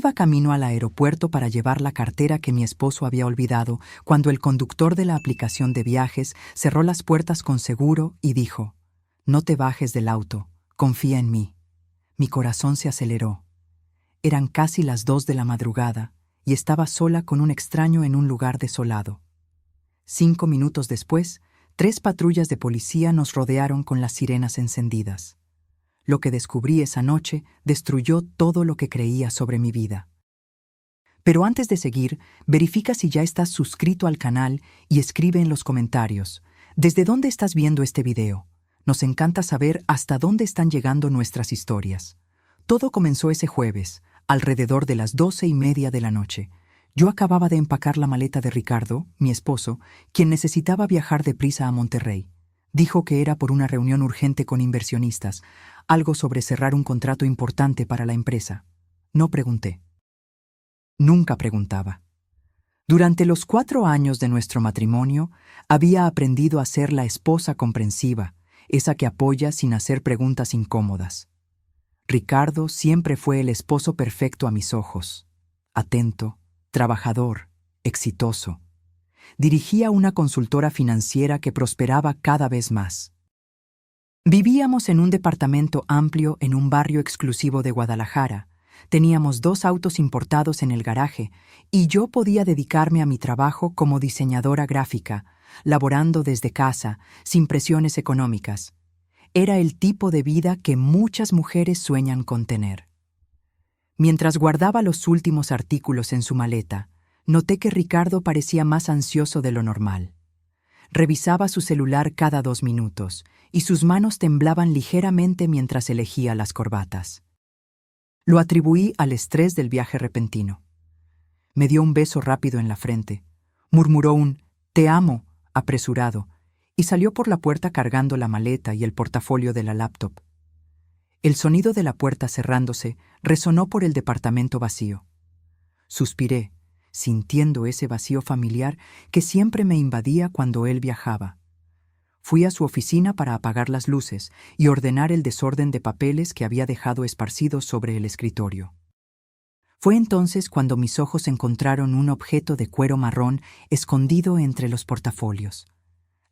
Iba camino al aeropuerto para llevar la cartera que mi esposo había olvidado cuando el conductor de la aplicación de viajes cerró las puertas con seguro y dijo: «No te bajes del auto, confía en mí». Mi corazón se aceleró. Eran casi las 2 de la madrugada y estaba sola con un extraño en un lugar desolado. 5 minutos después, 3 patrullas de policía nos rodearon con las sirenas encendidas. Lo que descubrí esa noche destruyó todo lo que creía sobre mi vida. Pero antes de seguir, verifica si ya estás suscrito al canal y escribe en los comentarios ¿desde dónde estás viendo este video? Nos encanta saber hasta dónde están llegando nuestras historias. Todo comenzó ese jueves, alrededor de las 12:30 de la noche. Yo acababa de empacar la maleta de Ricardo, mi esposo, quien necesitaba viajar deprisa a Monterrey. Dijo que era por una reunión urgente con inversionistas, algo sobre cerrar un contrato importante para la empresa. No pregunté. Nunca preguntaba. Durante los 4 años de nuestro matrimonio, había aprendido a ser la esposa comprensiva, esa que apoya sin hacer preguntas incómodas. Ricardo siempre fue el esposo perfecto a mis ojos. Atento, trabajador, exitoso. Dirigía una consultora financiera que prosperaba cada vez más. Vivíamos en un departamento amplio en un barrio exclusivo de Guadalajara. Teníamos 2 autos importados en el garaje y yo podía dedicarme a mi trabajo como diseñadora gráfica, laborando desde casa, sin presiones económicas. Era el tipo de vida que muchas mujeres sueñan con tener. Mientras guardaba los últimos artículos en su maleta, noté que Ricardo parecía más ansioso de lo normal. Revisaba su celular cada 2 minutos y sus manos temblaban ligeramente mientras elegía las corbatas. Lo atribuí al estrés del viaje repentino. Me dio un beso rápido en la frente, murmuró un «te amo» apresurado y salió por la puerta cargando la maleta y el portafolio de la laptop. El sonido de la puerta cerrándose resonó por el departamento vacío. Suspiré, sintiendo ese vacío familiar que siempre me invadía cuando él viajaba. Fui a su oficina para apagar las luces y ordenar el desorden de papeles que había dejado esparcidos sobre el escritorio. Fue entonces cuando mis ojos encontraron un objeto de cuero marrón escondido entre los portafolios.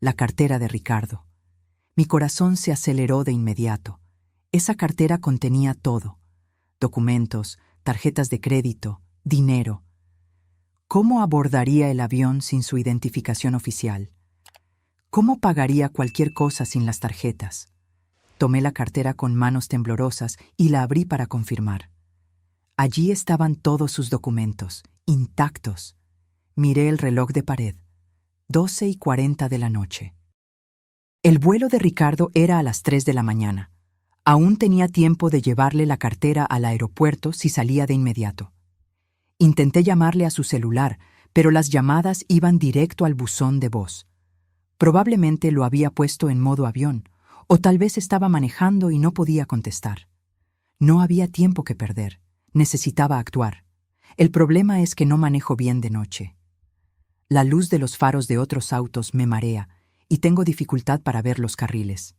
La cartera de Ricardo. Mi corazón se aceleró de inmediato. Esa cartera contenía todo: documentos, tarjetas de crédito, dinero. ¿Cómo abordaría el avión sin su identificación oficial? ¿Cómo pagaría cualquier cosa sin las tarjetas? Tomé la cartera con manos temblorosas y la abrí para confirmar. Allí estaban todos sus documentos, intactos. Miré el reloj de pared. 12:40 de la noche. El vuelo de Ricardo era a las 3 de la mañana. Aún tenía tiempo de llevarle la cartera al aeropuerto si salía de inmediato. Intenté llamarle a su celular, pero las llamadas iban directo al buzón de voz. Probablemente lo había puesto en modo avión, o tal vez estaba manejando y no podía contestar. No había tiempo que perder. Necesitaba actuar. El problema es que no manejo bien de noche. La luz de los faros de otros autos me marea y tengo dificultad para ver los carriles.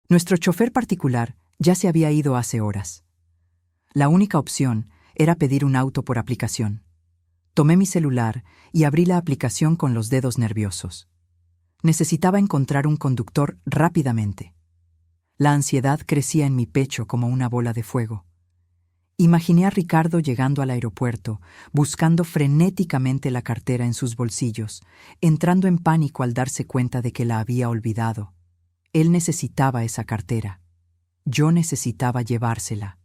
Nuestro chofer particular ya se había ido hace horas. La única opción era pedir un auto por aplicación. Tomé mi celular y abrí la aplicación con los dedos nerviosos. Necesitaba encontrar un conductor rápidamente. La ansiedad crecía en mi pecho como una bola de fuego. Imaginé a Ricardo llegando al aeropuerto, buscando frenéticamente la cartera en sus bolsillos, entrando en pánico al darse cuenta de que la había olvidado. Él necesitaba esa cartera. Yo necesitaba llevársela.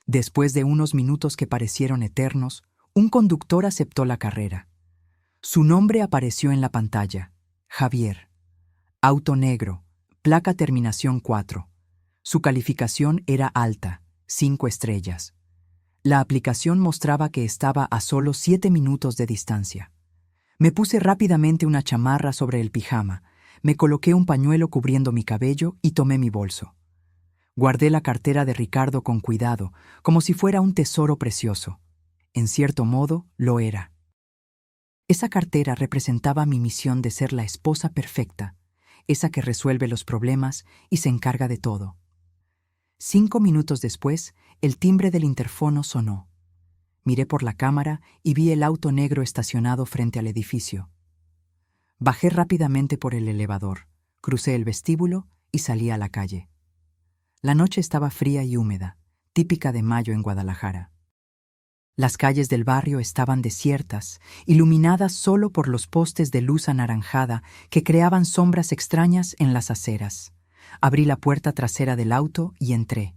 Después de unos minutos que parecieron eternos, un conductor aceptó la carrera. Su nombre apareció en la pantalla: Javier. Auto negro, placa terminación 4. Su calificación era alta, 5 estrellas. La aplicación mostraba que estaba a solo 7 minutos de distancia. Me puse rápidamente una chamarra sobre el pijama, me coloqué un pañuelo cubriendo mi cabello y tomé mi bolso. Guardé la cartera de Ricardo con cuidado, como si fuera un tesoro precioso. En cierto modo, lo era. Esa cartera representaba mi misión de ser la esposa perfecta, esa que resuelve los problemas y se encarga de todo. 5 minutos después, el timbre del interfono sonó. Miré por la cámara y vi el auto negro estacionado frente al edificio. Bajé rápidamente por el elevador, crucé el vestíbulo y salí a la calle. La noche estaba fría y húmeda, típica de mayo en Guadalajara. Las calles del barrio estaban desiertas, iluminadas solo por los postes de luz anaranjada que creaban sombras extrañas en las aceras. Abrí la puerta trasera del auto y entré.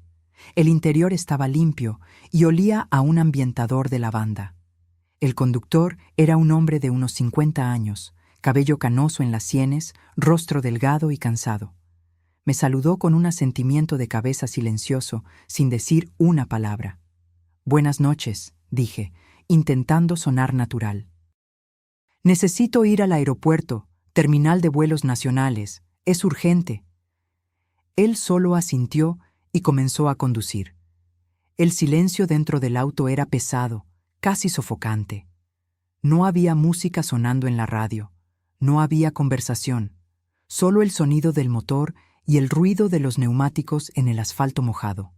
El interior estaba limpio y olía a un ambientador de lavanda. El conductor era un hombre de unos 50 años, cabello canoso en las sienes, rostro delgado y cansado. Me saludó con un asentimiento de cabeza silencioso, sin decir una palabra. «Buenas noches», dije, intentando sonar natural. «Necesito ir al aeropuerto, terminal de vuelos nacionales. Es urgente». Él solo asintió y comenzó a conducir. El silencio dentro del auto era pesado, casi sofocante. No había música sonando en la radio, no había conversación, solo el sonido del motor y el ruido de los neumáticos en el asfalto mojado.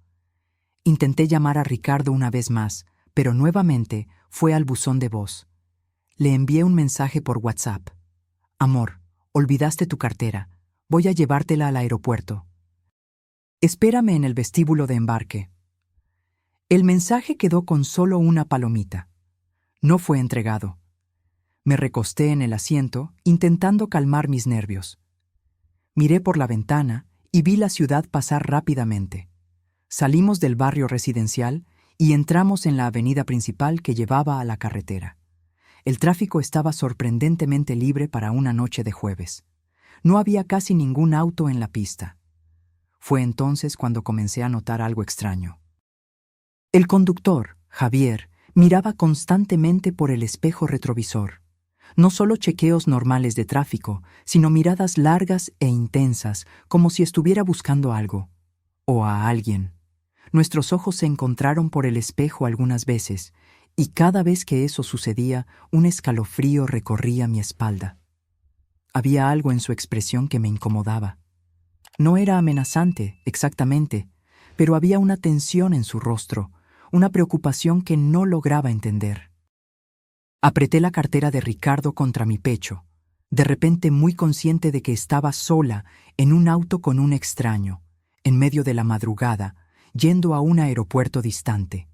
Intenté llamar a Ricardo una vez más, pero nuevamente fue al buzón de voz. Le envié un mensaje por WhatsApp. «Amor, olvidaste tu cartera. Voy a llevártela al aeropuerto. Espérame en el vestíbulo de embarque». El mensaje quedó con solo una palomita. No fue entregado. Me recosté en el asiento, intentando calmar mis nervios. Miré por la ventana y vi la ciudad pasar rápidamente. Salimos del barrio residencial y entramos en la avenida principal que llevaba a la carretera. El tráfico estaba sorprendentemente libre para una noche de jueves. No había casi ningún auto en la pista. Fue entonces cuando comencé a notar algo extraño. El conductor, Javier, miraba constantemente por el espejo retrovisor. No solo chequeos normales de tráfico, sino miradas largas e intensas, como si estuviera buscando algo, o a alguien. Nuestros ojos se encontraron por el espejo algunas veces, y cada vez que eso sucedía, un escalofrío recorría mi espalda. Había algo en su expresión que me incomodaba. No era amenazante, exactamente, pero había una tensión en su rostro, una preocupación que no lograba entender. Apreté la cartera de Ricardo contra mi pecho, de repente muy consciente de que estaba sola en un auto con un extraño, en medio de la madrugada, yendo a un aeropuerto distante.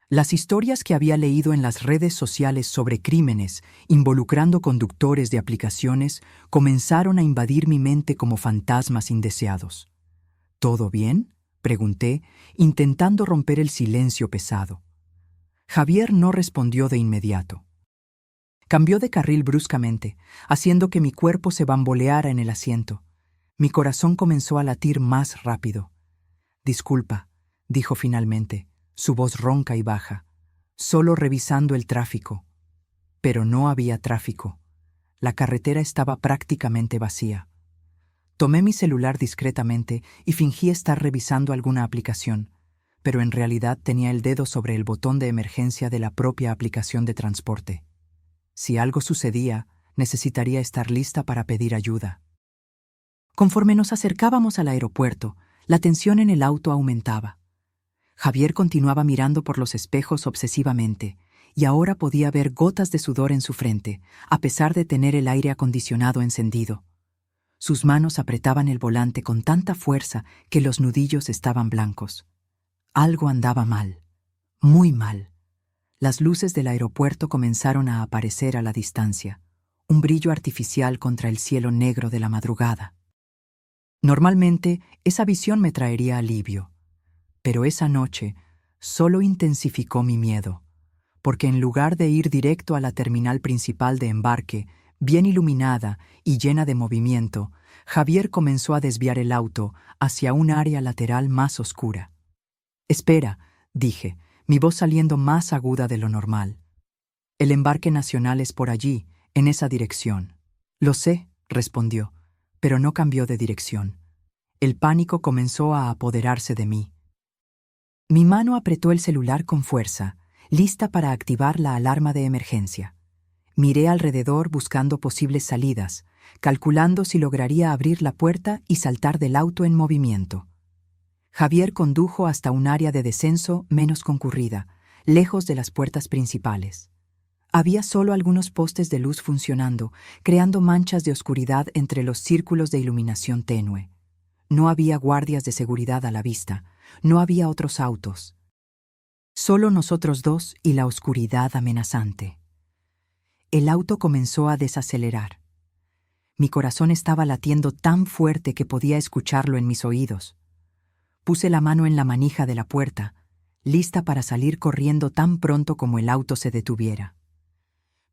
Las historias que había leído en las redes sociales sobre crímenes involucrando conductores de aplicaciones comenzaron a invadir mi mente como fantasmas indeseados. ¿Todo bien?, pregunté, intentando romper el silencio pesado. Javier no respondió de inmediato. Cambió de carril bruscamente, haciendo que mi cuerpo se bamboleara en el asiento. Mi corazón comenzó a latir más rápido. «Disculpa», dijo finalmente, su voz ronca y baja, solo revisando el tráfico. Pero no había tráfico. La carretera estaba prácticamente vacía. Tomé mi celular discretamente y fingí estar revisando alguna aplicación, pero en realidad tenía el dedo sobre el botón de emergencia de la propia aplicación de transporte. Si algo sucedía, necesitaría estar lista para pedir ayuda. Conforme nos acercábamos al aeropuerto, la tensión en el auto aumentaba. Javier continuaba mirando por los espejos obsesivamente, y ahora podía ver gotas de sudor en su frente, a pesar de tener el aire acondicionado encendido. Sus manos apretaban el volante con tanta fuerza que los nudillos estaban blancos. Algo andaba mal, muy mal. Las luces del aeropuerto comenzaron a aparecer a la distancia, un brillo artificial contra el cielo negro de la madrugada. Normalmente, esa visión me traería alivio, pero esa noche solo intensificó mi miedo, porque en lugar de ir directo a la terminal principal de embarque, bien iluminada y llena de movimiento, Javier comenzó a desviar el auto hacia un área lateral más oscura. «Espera», dije, mi voz saliendo más aguda de lo normal. «El embarque nacional es por allí, en esa dirección». «Lo sé», respondió, pero no cambió de dirección. El pánico comenzó a apoderarse de mí. Mi mano apretó el celular con fuerza, lista para activar la alarma de emergencia. Miré alrededor buscando posibles salidas, calculando si lograría abrir la puerta y saltar del auto en movimiento. Javier condujo hasta un área de descenso menos concurrida, lejos de las puertas principales. Había solo algunos postes de luz funcionando, creando manchas de oscuridad entre los círculos de iluminación tenue. No había guardias de seguridad a la vista, no había otros autos. Solo nosotros dos y la oscuridad amenazante. El auto comenzó a desacelerar. Mi corazón estaba latiendo tan fuerte que podía escucharlo en mis oídos. Puse la mano en la manija de la puerta, lista para salir corriendo tan pronto como el auto se detuviera.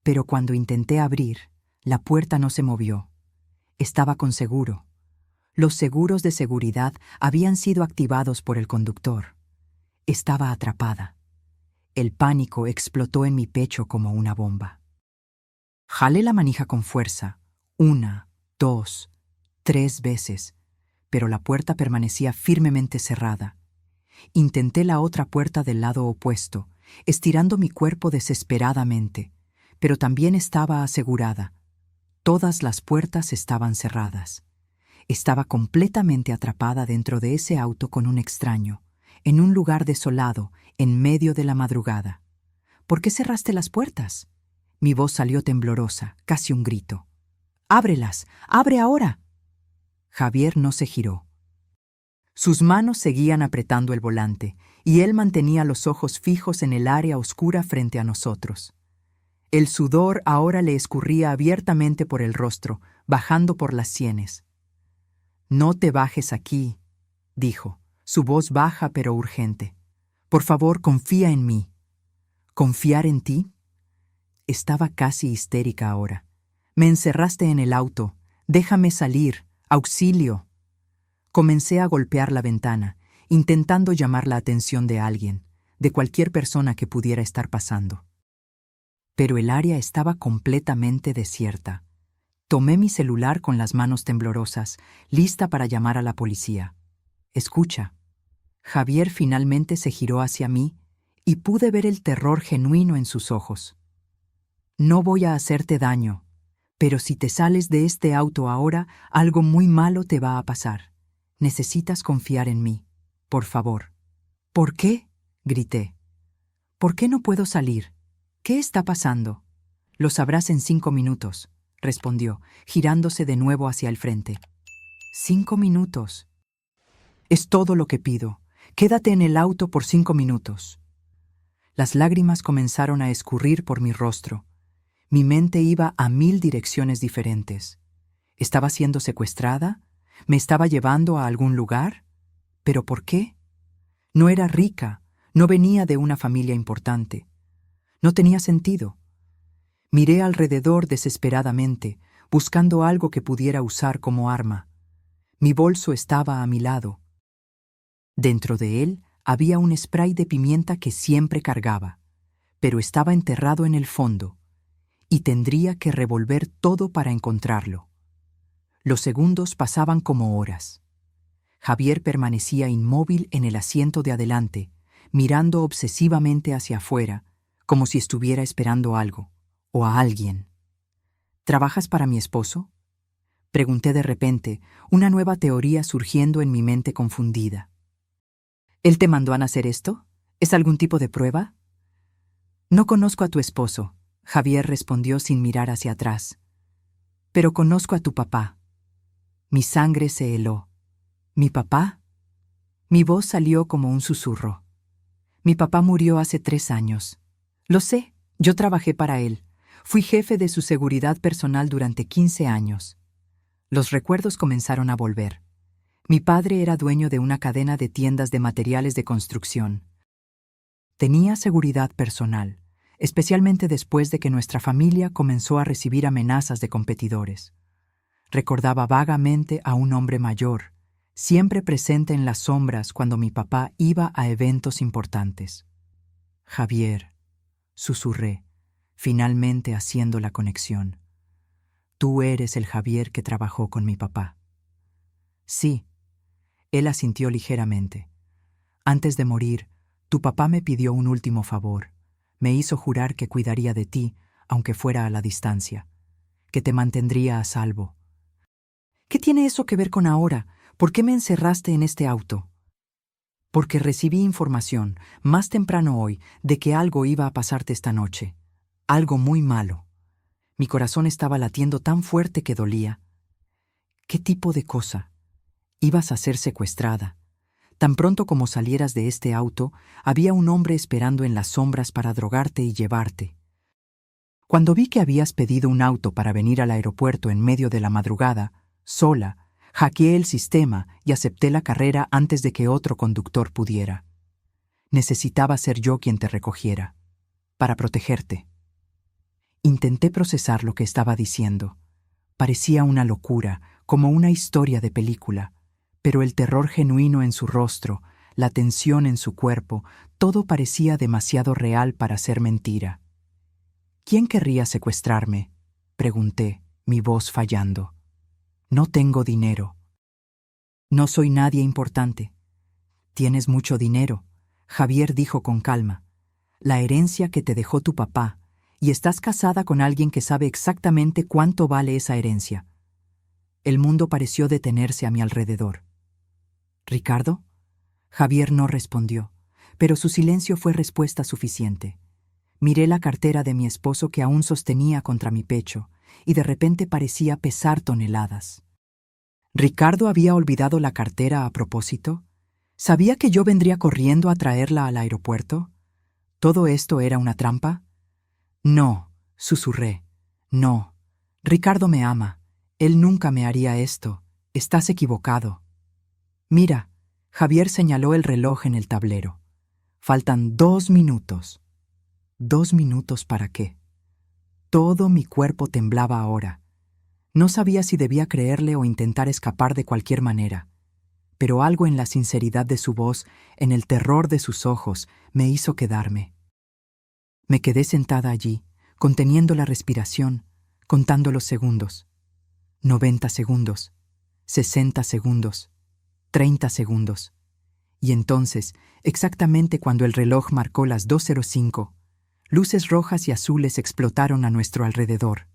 Pero cuando intenté abrir, la puerta no se movió. Estaba con seguro. Los seguros de seguridad habían sido activados por el conductor. Estaba atrapada. El pánico explotó en mi pecho como una bomba. Jalé la manija con fuerza, 1, 2, 3 veces, pero la puerta permanecía firmemente cerrada. Intenté la otra puerta del lado opuesto, estirando mi cuerpo desesperadamente, pero también estaba asegurada. Todas las puertas estaban cerradas. Estaba completamente atrapada dentro de ese auto con un extraño, en un lugar desolado, en medio de la madrugada. ¿Por qué cerraste las puertas? Mi voz salió temblorosa, casi un grito. ¡Ábrelas! ¡Abre ahora! Javier no se giró. Sus manos seguían apretando el volante, y él mantenía los ojos fijos en el área oscura frente a nosotros. El sudor ahora le escurría abiertamente por el rostro, bajando por las sienes. «No te bajes aquí», dijo, su voz baja pero urgente. «Por favor, confía en mí». ¿Confiar en ti? Estaba casi histérica ahora. «Me encerraste en el auto. Déjame salir. ¡Auxilio!». Comencé a golpear la ventana, intentando llamar la atención de alguien, de cualquier persona que pudiera estar pasando. Pero el área estaba completamente desierta. Tomé mi celular con las manos temblorosas, lista para llamar a la policía. «Escucha». Javier finalmente se giró hacia mí y pude ver el terror genuino en sus ojos. «No voy a hacerte daño, pero si te sales de este auto ahora, algo muy malo te va a pasar. Necesitas confiar en mí, por favor». «¿Por qué?», grité. «¿Por qué no puedo salir? ¿Qué está pasando?». «Lo sabrás en 5 minutos», respondió, girándose de nuevo hacia el frente. 5 minutos. Es todo lo que pido. Quédate en el auto por 5 minutos. Las lágrimas comenzaron a escurrir por mi rostro. Mi mente iba a 1000 direcciones diferentes. ¿Estaba siendo secuestrada? ¿Me estaba llevando a algún lugar? ¿Pero por qué? No era rica, no venía de una familia importante. No tenía sentido. Miré alrededor desesperadamente, buscando algo que pudiera usar como arma. Mi bolso estaba a mi lado. Dentro de él había un spray de pimienta que siempre cargaba, pero estaba enterrado en el fondo, y tendría que revolver todo para encontrarlo. Los segundos pasaban como horas. Javier permanecía inmóvil en el asiento de adelante, mirando obsesivamente hacia afuera, como si estuviera esperando algo, o a alguien. «¿Trabajas para mi esposo?», pregunté de repente, una nueva teoría surgiendo en mi mente confundida. «¿Él te mandó a hacer esto? ¿Es algún tipo de prueba?». «No conozco a tu esposo», Javier respondió sin mirar hacia atrás. «Pero conozco a tu papá». Mi sangre se heló. ¿Mi papá? Mi voz salió como un susurro. «Mi papá murió hace 3 años. Lo sé, yo trabajé para él. Fui jefe de su seguridad personal durante 15 años. Los recuerdos comenzaron a volver. Mi padre era dueño de una cadena de tiendas de materiales de construcción. Tenía seguridad personal, especialmente después de que nuestra familia comenzó a recibir amenazas de competidores. Recordaba vagamente a un hombre mayor, siempre presente en las sombras cuando mi papá iba a eventos importantes. «Javier», susurré, finalmente haciendo la conexión. «Tú eres el Javier que trabajó con mi papá». «Sí», él asintió ligeramente. «Antes de morir, tu papá me pidió un último favor. Me hizo jurar que cuidaría de ti, aunque fuera a la distancia, que te mantendría a salvo». «¿Qué tiene eso que ver con ahora? ¿Por qué me encerraste en este auto?». Porque recibí información, más temprano hoy, de que algo iba a pasarte esta noche. Algo muy malo. Mi corazón estaba latiendo tan fuerte que dolía. ¿Qué tipo de cosa? Ibas a ser secuestrada. Tan pronto como salieras de este auto, había un hombre esperando en las sombras para drogarte y llevarte. Cuando vi que habías pedido un auto para venir al aeropuerto en medio de la madrugada, sola, hackeé el sistema y acepté la carrera antes de que otro conductor pudiera. Necesitaba ser yo quien te recogiera, para protegerte. Intenté procesar lo que estaba diciendo. Parecía una locura, como una historia de película, pero el terror genuino en su rostro, la tensión en su cuerpo, todo parecía demasiado real para ser mentira. ¿Quién querría secuestrarme?, pregunté, mi voz fallando. No tengo dinero. No soy nadie importante. Tienes mucho dinero, Javier dijo con calma. La herencia que te dejó tu papá, y estás casada con alguien que sabe exactamente cuánto vale esa herencia. El mundo pareció detenerse a mi alrededor. ¿Ricardo? Javier no respondió, pero su silencio fue respuesta suficiente. Miré la cartera de mi esposo que aún sostenía contra mi pecho, y de repente parecía pesar toneladas. ¿Ricardo había olvidado la cartera a propósito? ¿Sabía que yo vendría corriendo a traerla al aeropuerto? ¿Todo esto era una trampa? No, susurré. No. Ricardo me ama. Él nunca me haría esto. Estás equivocado. Mira, Javier señaló el reloj en el tablero. Faltan 2 minutos. ¿2 minutos para qué? Todo mi cuerpo temblaba ahora. No sabía si debía creerle o intentar escapar de cualquier manera, pero algo en la sinceridad de su voz, en el terror de sus ojos, me hizo quedarme. Me quedé sentada allí, conteniendo la respiración, contando los segundos. 90 segundos, 60 segundos, 30 segundos. Y entonces, exactamente cuando el reloj marcó las 2:05, luces rojas y azules explotaron a nuestro alrededor.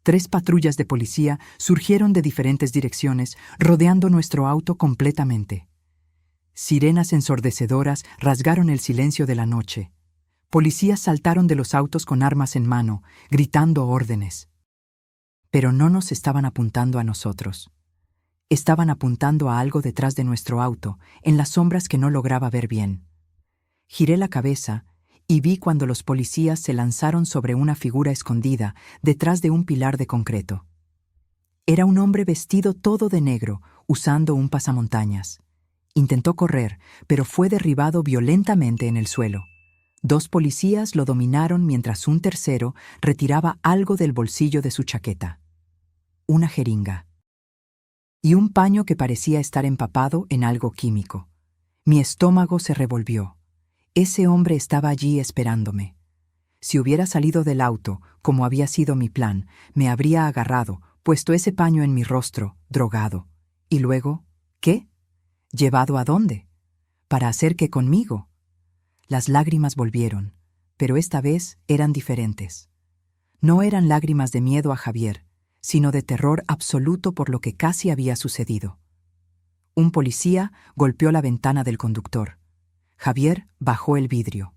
3 patrullas de policía surgieron de diferentes direcciones, rodeando nuestro auto completamente. Sirenas ensordecedoras rasgaron el silencio de la noche. Policías saltaron de los autos con armas en mano, gritando órdenes. Pero no nos estaban apuntando a nosotros. Estaban apuntando a algo detrás de nuestro auto, en las sombras que no lograba ver bien. Giré la cabeza y vi cuando los policías se lanzaron sobre una figura escondida detrás de un pilar de concreto. Era un hombre vestido todo de negro, usando un pasamontañas. Intentó correr, pero fue derribado violentamente en el suelo. 2 policías lo dominaron mientras un tercero retiraba algo del bolsillo de su chaqueta. Una jeringa. Y un paño que parecía estar empapado en algo químico. Mi estómago se revolvió. Ese hombre estaba allí esperándome. Si hubiera salido del auto, como había sido mi plan, me habría agarrado, puesto ese paño en mi rostro, drogado. Y luego, ¿qué? ¿Llevado a dónde? ¿Para hacer qué conmigo? Las lágrimas volvieron, pero esta vez eran diferentes. No eran lágrimas de miedo a Javier, sino de terror absoluto por lo que casi había sucedido. Un policía golpeó la ventana del conductor. Javier bajó el vidrio.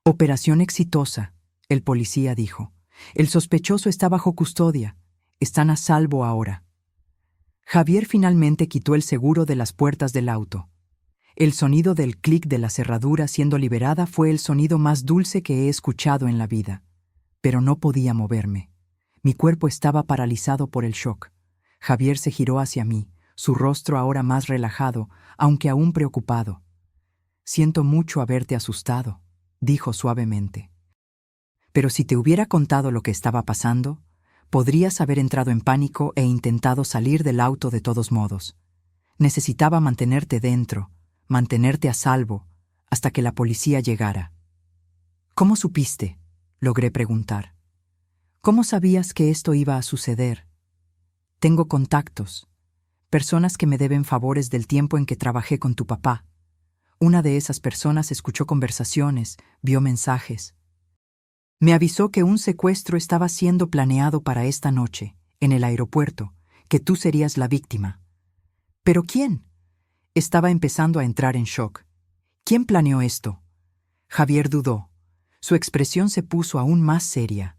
Operación exitosa, el policía dijo. El sospechoso está bajo custodia. Están a salvo ahora. Javier finalmente quitó el seguro de las puertas del auto. El sonido del clic de la cerradura siendo liberada fue el sonido más dulce que he escuchado en la vida. Pero no podía moverme. Mi cuerpo estaba paralizado por el shock. Javier se giró hacia mí, su rostro ahora más relajado, aunque aún preocupado. Siento mucho haberte asustado, dijo suavemente. Pero si te hubiera contado lo que estaba pasando, podrías haber entrado en pánico e intentado salir del auto de todos modos. Necesitaba mantenerte dentro, mantenerte a salvo, hasta que la policía llegara. ¿Cómo supiste?, logré preguntar. ¿Cómo sabías que esto iba a suceder? Tengo contactos, personas que me deben favores del tiempo en que trabajé con tu papá. Una de esas personas escuchó conversaciones, vio mensajes. Me avisó que un secuestro estaba siendo planeado para esta noche, en el aeropuerto, que tú serías la víctima. ¿Pero quién? Estaba empezando a entrar en shock. ¿Quién planeó esto? Javier dudó. Su expresión se puso aún más seria.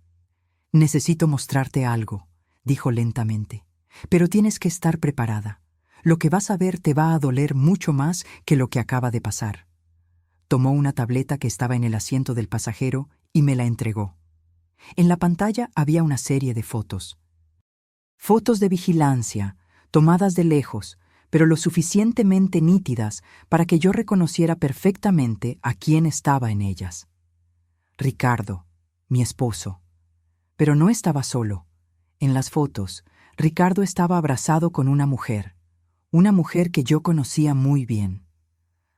Necesito mostrarte algo, dijo lentamente. Pero tienes que estar preparada. Lo que vas a ver te va a doler mucho más que lo que acaba de pasar. Tomó una tableta que estaba en el asiento del pasajero y me la entregó. En la pantalla había una serie de fotos. Fotos de vigilancia, tomadas de lejos, pero lo suficientemente nítidas para que yo reconociera perfectamente a quién estaba en ellas. Ricardo, mi esposo. Pero no estaba solo. En las fotos, Ricardo estaba abrazado con una mujer que yo conocía muy bien.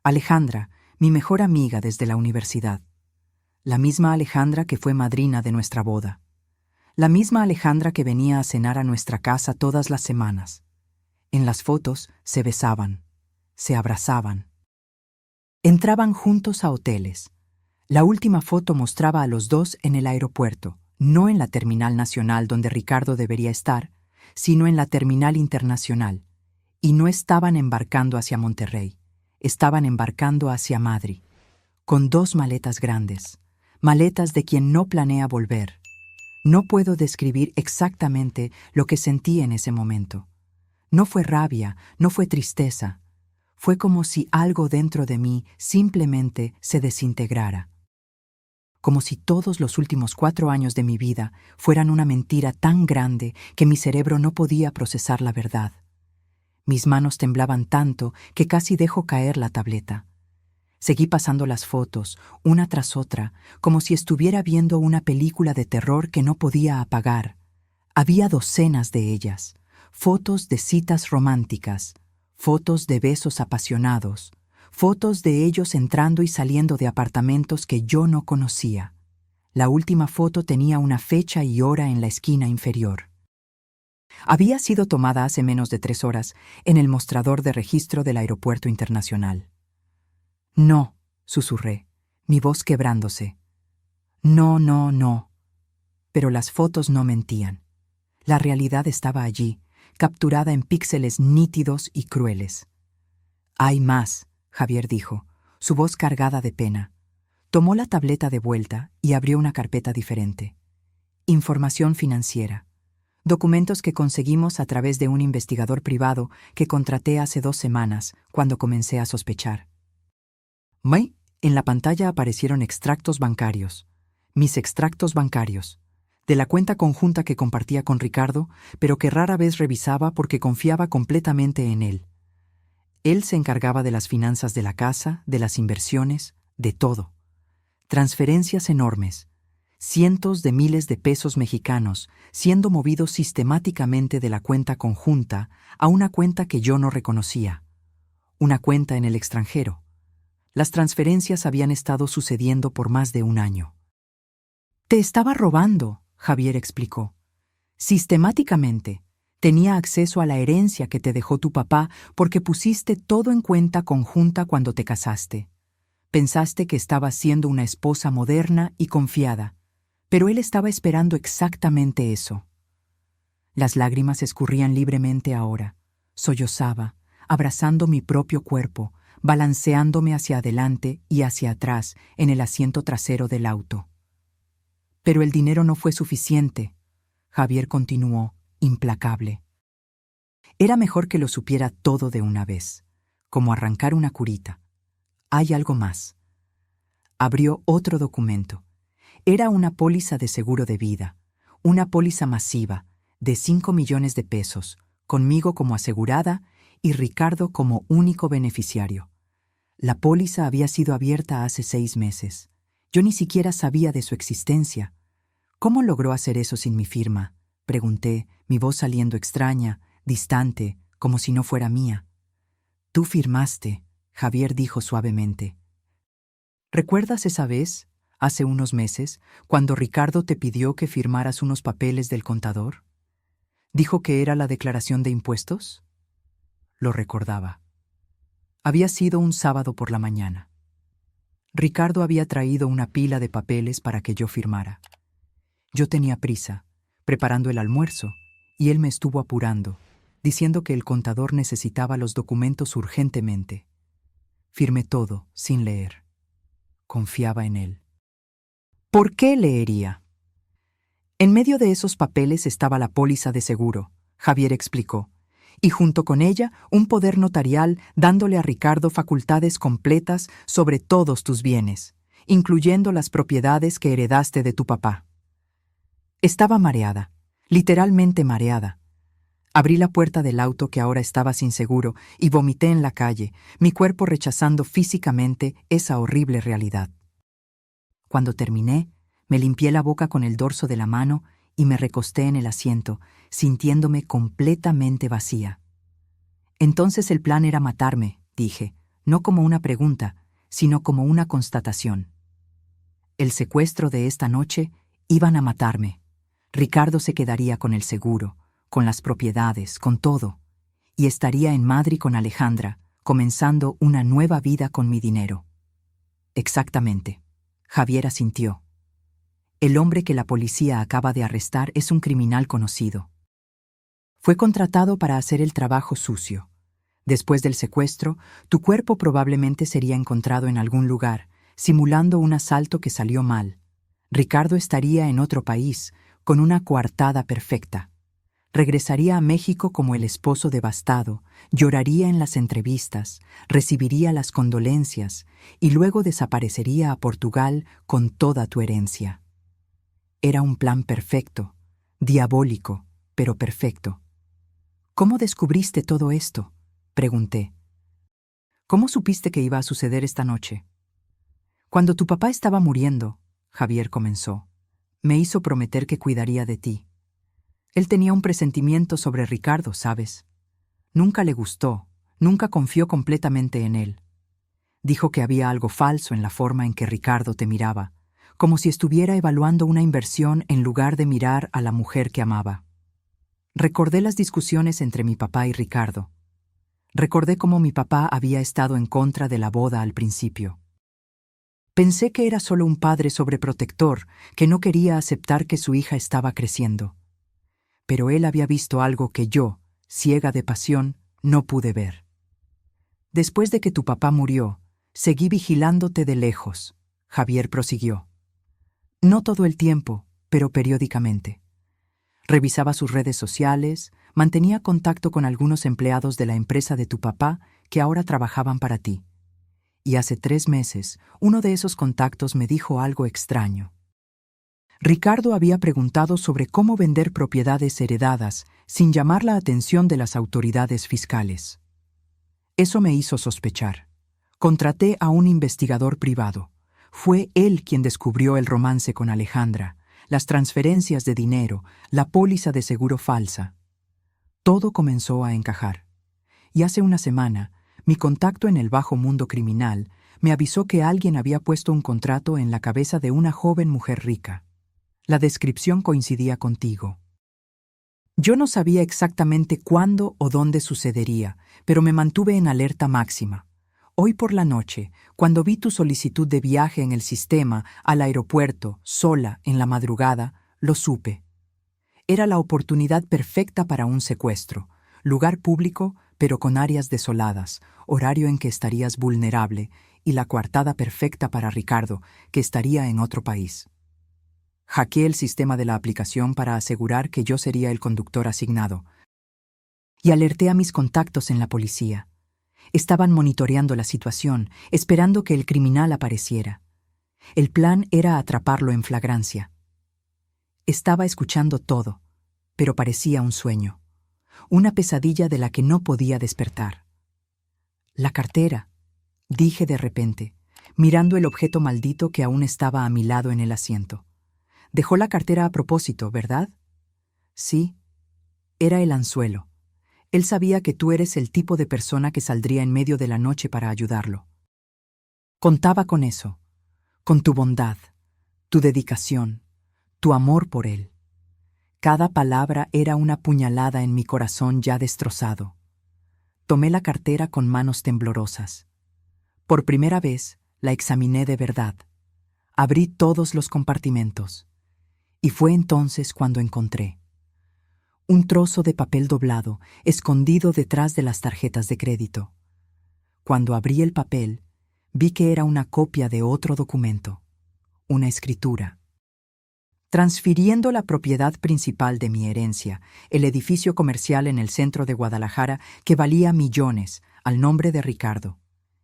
Alejandra, mi mejor amiga desde la universidad. La misma Alejandra que fue madrina de nuestra boda. La misma Alejandra que venía a cenar a nuestra casa todas las semanas. En las fotos se besaban, se abrazaban. Entraban juntos a hoteles. La última foto mostraba a los dos en el aeropuerto, no en la terminal nacional donde Ricardo debería estar, sino en la terminal internacional. Y no estaban embarcando hacia Monterrey, estaban embarcando hacia Madrid, con 2 maletas grandes, maletas de quien no planea volver. No puedo describir exactamente lo que sentí en ese momento. No fue rabia, no fue tristeza. Fue como si algo dentro de mí simplemente se desintegrara. Como si todos los últimos 4 años de mi vida fueran una mentira tan grande que mi cerebro no podía procesar la verdad. Mis manos temblaban tanto que casi dejo caer la tableta. Seguí pasando las fotos, una tras otra, como si estuviera viendo una película de terror que no podía apagar. Había docenas de ellas. Fotos de citas románticas, fotos de besos apasionados, fotos de ellos entrando y saliendo de apartamentos que yo no conocía. La última foto tenía una fecha y hora en la esquina inferior. Había sido tomada hace menos de 3 horas en el mostrador de registro del aeropuerto internacional. No, susurré, mi voz quebrándose. No, no, no. Pero las fotos no mentían. La realidad estaba allí, capturada en píxeles nítidos y crueles. Hay más, Javier dijo, su voz cargada de pena. Tomó la tableta de vuelta y abrió una carpeta diferente. Información financiera. Documentos que conseguimos a través de un investigador privado que contraté hace 2 semanas, cuando comencé a sospechar. En la pantalla aparecieron extractos bancarios. Mis extractos bancarios. De la cuenta conjunta que compartía con Ricardo, pero que rara vez revisaba porque confiaba completamente en él. Él se encargaba de las finanzas de la casa, de las inversiones, de todo. Transferencias enormes, cientos de miles de pesos mexicanos siendo movidos sistemáticamente de la cuenta conjunta a una cuenta que yo no reconocía, una cuenta en el extranjero. Las transferencias habían estado sucediendo por más de 1 año. Te estaba robando, Javier explicó. Sistemáticamente, tenía acceso a la herencia que te dejó tu papá porque pusiste todo en cuenta conjunta cuando te casaste. Pensaste que estabas siendo una esposa moderna y confiada, pero él estaba esperando exactamente eso. Las lágrimas escurrían libremente ahora. Sollozaba, abrazando mi propio cuerpo, balanceándome hacia adelante y hacia atrás en el asiento trasero del auto. Pero el dinero no fue suficiente. Javier continuó, implacable. Era mejor que lo supiera todo de una vez, como arrancar una curita. Hay algo más. Abrió otro documento. Era una póliza de seguro de vida, una póliza masiva, de 5 millones de pesos, conmigo como asegurada y Ricardo como único beneficiario. La póliza había sido abierta hace 6 meses. Yo ni siquiera sabía de su existencia. ¿Cómo logró hacer eso sin mi firma?, pregunté, mi voz saliendo extraña, distante, como si no fuera mía. Tú firmaste, Javier dijo suavemente. ¿Recuerdas esa vez, hace unos meses, cuando Ricardo te pidió que firmaras unos papeles del contador? ¿Dijo que era la declaración de impuestos? Lo recordaba. Había sido un sábado por la mañana. Ricardo había traído una pila de papeles para que yo firmara. Yo tenía prisa, preparando el almuerzo, y él me estuvo apurando. diciendo que el contador necesitaba los documentos urgentemente. Firmé todo, sin leer. Confiaba en él. ¿Por qué leería? En medio de esos papeles estaba la póliza de seguro, Javier explicó, y junto con ella un poder notarial dándole a Ricardo facultades completas sobre todos tus bienes, incluyendo las propiedades que heredaste de tu papá. Estaba mareada, literalmente mareada. Abrí la puerta del auto que ahora estaba sin seguro y vomité en la calle, mi cuerpo rechazando físicamente esa horrible realidad. Cuando terminé, me limpié la boca con el dorso de la mano y me recosté en el asiento, sintiéndome completamente vacía. Entonces el plan era matarme, dije, no como una pregunta, sino como una constatación. El secuestro de esta noche iban a matarme. Ricardo se quedaría con el seguro, con las propiedades, con todo, y estaría en Madrid con Alejandra, comenzando una nueva vida con mi dinero. Exactamente. Javier asintió. El hombre que la policía acaba de arrestar es un criminal conocido. Fue contratado para hacer el trabajo sucio. Después del secuestro, tu cuerpo probablemente sería encontrado en algún lugar, simulando un asalto que salió mal. Ricardo estaría en otro país, con una coartada perfecta. Regresaría a México como el esposo devastado, lloraría en las entrevistas, recibiría las condolencias y luego desaparecería a Portugal con toda tu herencia. Era un plan perfecto, diabólico, pero perfecto. ¿Cómo descubriste todo esto?, pregunté. ¿Cómo supiste que iba a suceder esta noche? Cuando tu papá estaba muriendo, Javier comenzó, me hizo prometer que cuidaría de ti. Él tenía un presentimiento sobre Ricardo, ¿sabes? Nunca le gustó, nunca confió completamente en él. Dijo que había algo falso en la forma en que Ricardo te miraba, como si estuviera evaluando una inversión en lugar de mirar a la mujer que amaba. Recordé las discusiones entre mi papá y Ricardo. Recordé cómo mi papá había estado en contra de la boda al principio. Pensé que era solo un padre sobreprotector que no quería aceptar que su hija estaba creciendo. Pero él había visto algo que yo, ciega de pasión, no pude ver. Después de que tu papá murió, seguí vigilándote de lejos, Javier prosiguió. No todo el tiempo, pero periódicamente. Revisaba sus redes sociales, mantenía contacto con algunos empleados de la empresa de tu papá que ahora trabajaban para ti. Y hace 3 meses, uno de esos contactos me dijo algo extraño. Ricardo había preguntado sobre cómo vender propiedades heredadas sin llamar la atención de las autoridades fiscales. Eso me hizo sospechar. Contraté a un investigador privado. Fue él quien descubrió el romance con Alejandra, las transferencias de dinero, la póliza de seguro falsa. Todo comenzó a encajar. Y hace una semana, mi contacto en el bajo mundo criminal me avisó que alguien había puesto un contrato en la cabeza de una joven mujer rica. La descripción coincidía contigo. Yo no sabía exactamente cuándo o dónde sucedería, pero me mantuve en alerta máxima. Hoy por la noche, cuando vi tu solicitud de viaje en el sistema al aeropuerto, sola, en la madrugada, lo supe. Era la oportunidad perfecta para un secuestro, lugar público, pero con áreas desoladas, horario en que estarías vulnerable, y la coartada perfecta para Ricardo, que estaría en otro país. Hackeé el sistema de la aplicación para asegurar que yo sería el conductor asignado, y alerté a mis contactos en la policía. Estaban monitoreando la situación, esperando que el criminal apareciera. El plan era atraparlo en flagrancia. Estaba escuchando todo, pero parecía un sueño, una pesadilla de la que no podía despertar. La cartera, dije de repente, mirando el objeto maldito que aún estaba a mi lado en el asiento. Dejó la cartera a propósito, ¿verdad? Sí, era el anzuelo. Él sabía que tú eres el tipo de persona que saldría en medio de la noche para ayudarlo. Contaba con eso, con tu bondad, tu dedicación, tu amor por él. Cada palabra era una puñalada en mi corazón ya destrozado. Tomé la cartera con manos temblorosas. Por primera vez, la examiné de verdad. Abrí todos los compartimentos. Y fue entonces cuando encontré un trozo de papel doblado, escondido detrás de las tarjetas de crédito. Cuando abrí el papel, vi que era una copia de otro documento, una escritura. Transfiriendo la propiedad principal de mi herencia, el edificio comercial en el centro de Guadalajara que valía millones, al nombre de Ricardo.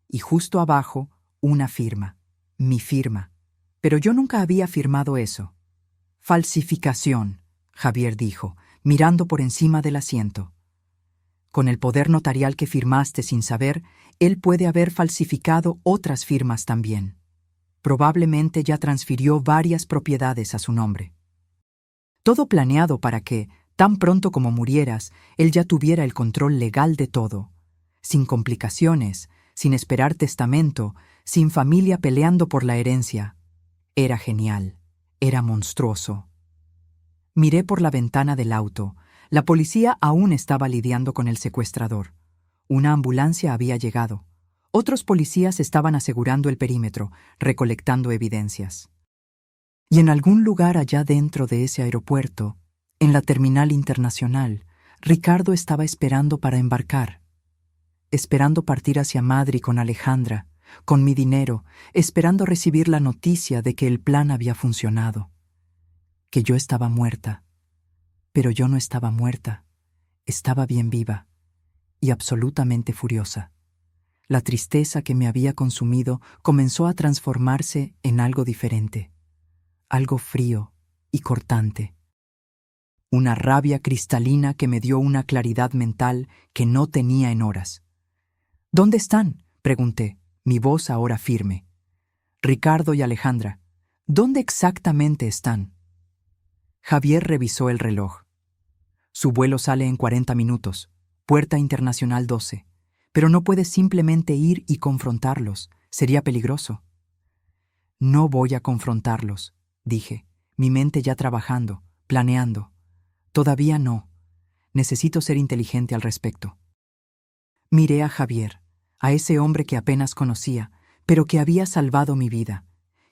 Y justo abajo, una firma, mi firma. Pero yo nunca había firmado eso. Falsificación, Javier dijo, mirando por encima del asiento. Con el poder notarial que firmaste sin saber, él puede haber falsificado otras firmas también. Probablemente ya transfirió varias propiedades a su nombre. Todo planeado para que, tan pronto como murieras, él ya tuviera el control legal de todo, sin complicaciones, sin esperar testamento, sin familia peleando por la herencia. Era genial, era monstruoso. Miré por la ventana del auto. La policía aún estaba lidiando con el secuestrador. Una ambulancia había llegado. Otros policías estaban asegurando el perímetro, recolectando evidencias. Y en algún lugar allá dentro de ese aeropuerto, en la terminal internacional, Ricardo estaba esperando para embarcar. Esperando partir hacia Madrid con Alejandra, con mi dinero, esperando recibir la noticia de que el plan había funcionado. Que yo estaba muerta. Pero yo no estaba muerta. Estaba bien viva y absolutamente furiosa. La tristeza que me había consumido comenzó a transformarse en algo diferente, algo frío y cortante. Una rabia cristalina que me dio una claridad mental que no tenía en horas. ¿Dónde están?, pregunté, mi voz ahora firme. Ricardo y Alejandra, ¿dónde exactamente están? Javier revisó el reloj. Su vuelo sale en 40 minutos, Puerta Internacional 12, pero no puedes simplemente ir y confrontarlos, sería peligroso. No voy a confrontarlos, dije, mi mente ya trabajando, planeando. Todavía no. Necesito ser inteligente al respecto. Miré a Javier, a ese hombre que apenas conocía, pero que había salvado mi vida,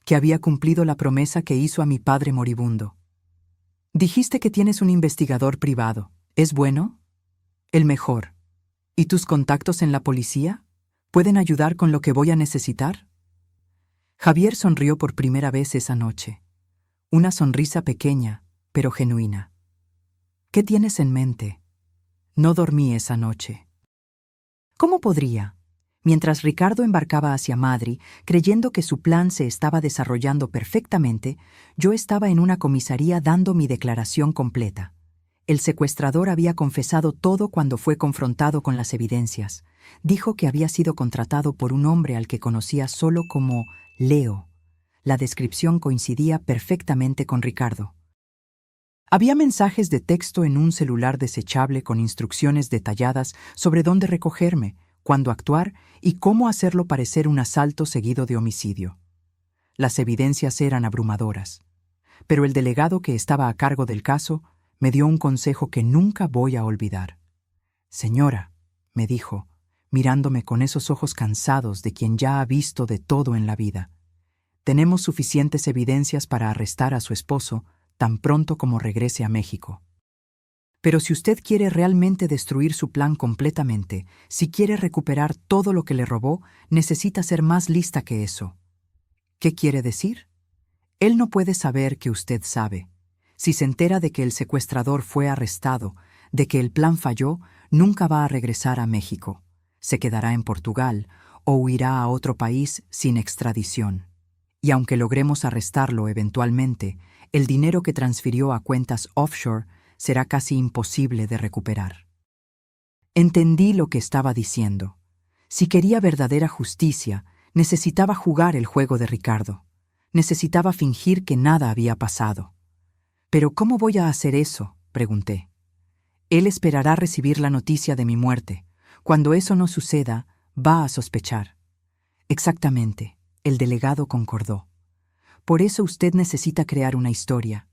que había cumplido la promesa que hizo a mi padre moribundo. Dijiste que tienes un investigador privado. ¿Es bueno? El mejor. ¿Y tus contactos en la policía? ¿Pueden ayudar con lo que voy a necesitar? Javier sonrió por primera vez esa noche. Una sonrisa pequeña, pero genuina. ¿Qué tienes en mente? No dormí esa noche. ¿Cómo podría? Mientras Ricardo embarcaba hacia Madrid, creyendo que su plan se estaba desarrollando perfectamente, yo estaba en una comisaría dando mi declaración completa. El secuestrador había confesado todo cuando fue confrontado con las evidencias. Dijo que había sido contratado por un hombre al que conocía solo como Leo. La descripción coincidía perfectamente con Ricardo. Había mensajes de texto en un celular desechable con instrucciones detalladas sobre dónde recogerme, cuándo actuar y cómo hacerlo parecer un asalto seguido de homicidio. Las evidencias eran abrumadoras, pero el delegado que estaba a cargo del caso me dio un consejo que nunca voy a olvidar. Señora, me dijo, mirándome con esos ojos cansados de quien ya ha visto de todo en la vida, tenemos suficientes evidencias para arrestar a su esposo tan pronto como regrese a México. Pero si usted quiere realmente destruir su plan completamente, si quiere recuperar todo lo que le robó, necesita ser más lista que eso. ¿Qué quiere decir? Él no puede saber que usted sabe. Si se entera de que el secuestrador fue arrestado, de que el plan falló, nunca va a regresar a México. Se quedará en Portugal o huirá a otro país sin extradición. Y aunque logremos arrestarlo eventualmente, el dinero que transfirió a cuentas offshore será casi imposible de recuperar. Entendí lo que estaba diciendo. Si quería verdadera justicia, necesitaba jugar el juego de Ricardo. Necesitaba fingir que nada había pasado. ¿Pero cómo voy a hacer eso?, pregunté. Él esperará recibir la noticia de mi muerte. Cuando eso no suceda, va a sospechar. Exactamente, el delegado concordó. Por eso usted necesita crear una historia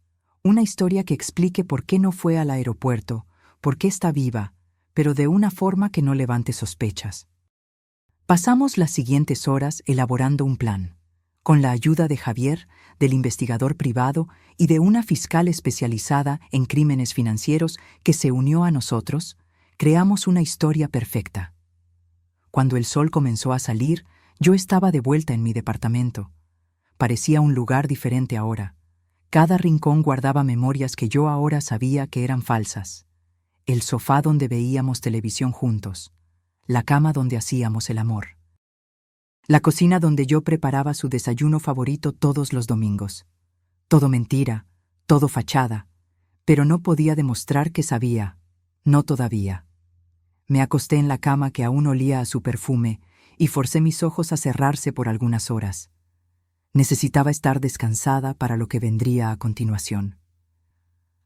que explique por qué no fue al aeropuerto, por qué está viva, pero de una forma que no levante sospechas. Pasamos las siguientes horas elaborando un plan. Con la ayuda de Javier, del investigador privado y de una fiscal especializada en crímenes financieros que se unió a nosotros, creamos una historia perfecta. Cuando el sol comenzó a salir, yo estaba de vuelta en mi departamento. Parecía un lugar diferente ahora. Cada rincón guardaba memorias que yo ahora sabía que eran falsas. El sofá donde veíamos televisión juntos. La cama donde hacíamos el amor. La cocina donde yo preparaba su desayuno favorito todos los domingos. Todo mentira, todo fachada, pero no podía demostrar que sabía, no todavía. Me acosté en la cama que aún olía a su perfume y forcé mis ojos a cerrarse por algunas horas. Necesitaba estar descansada para lo que vendría a continuación.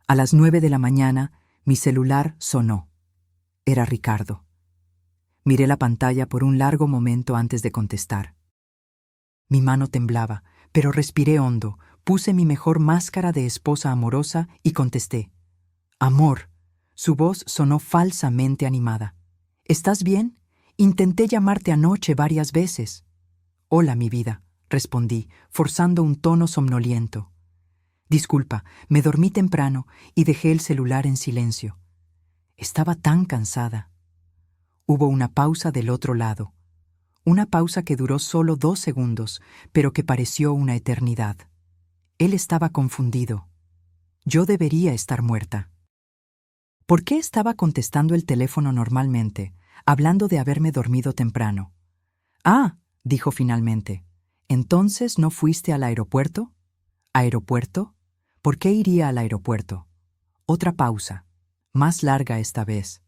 A las 9 de la mañana, mi celular sonó. Era Ricardo. Miré la pantalla por un largo momento antes de contestar. Mi mano temblaba, pero respiré hondo, puse mi mejor máscara de esposa amorosa y contesté. Amor. Su voz sonó falsamente animada. ¿Estás bien? Intenté llamarte anoche varias veces. Hola, mi vida, respondí, forzando un tono somnoliento. Disculpa, me dormí temprano y dejé el celular en silencio. Estaba tan cansada. Hubo una pausa del otro lado. Una pausa que duró solo 2 segundos, pero que pareció una eternidad. Él estaba confundido. Yo debería estar muerta. ¿Por qué estaba contestando el teléfono normalmente, hablando de haberme dormido temprano? Ah, dijo finalmente. ¿Entonces no fuiste al aeropuerto? ¿Aeropuerto? ¿Por qué iría al aeropuerto? Otra pausa, más larga esta vez.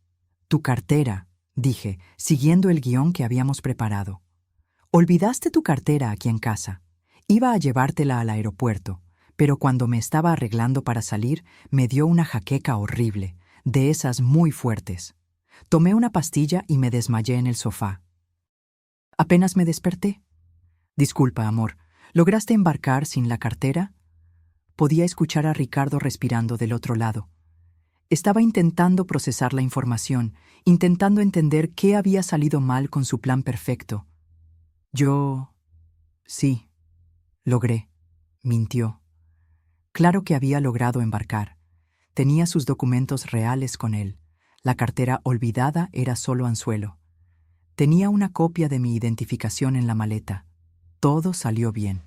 Tu cartera, dije, siguiendo el guión que habíamos preparado. Olvidaste tu cartera aquí en casa. Iba a llevártela al aeropuerto, pero cuando me estaba arreglando para salir, me dio una jaqueca horrible, de esas muy fuertes. Tomé una pastilla y me desmayé en el sofá. Apenas me desperté. Disculpa, amor, ¿lograste embarcar sin la cartera? Podía escuchar a Ricardo respirando del otro lado. Estaba intentando procesar la información, intentando entender qué había salido mal con su plan perfecto. Sí, logré, mintió. Claro que había logrado embarcar. Tenía sus documentos reales con él. La cartera olvidada era solo anzuelo. Tenía una copia de mi identificación en la maleta. Todo salió bien.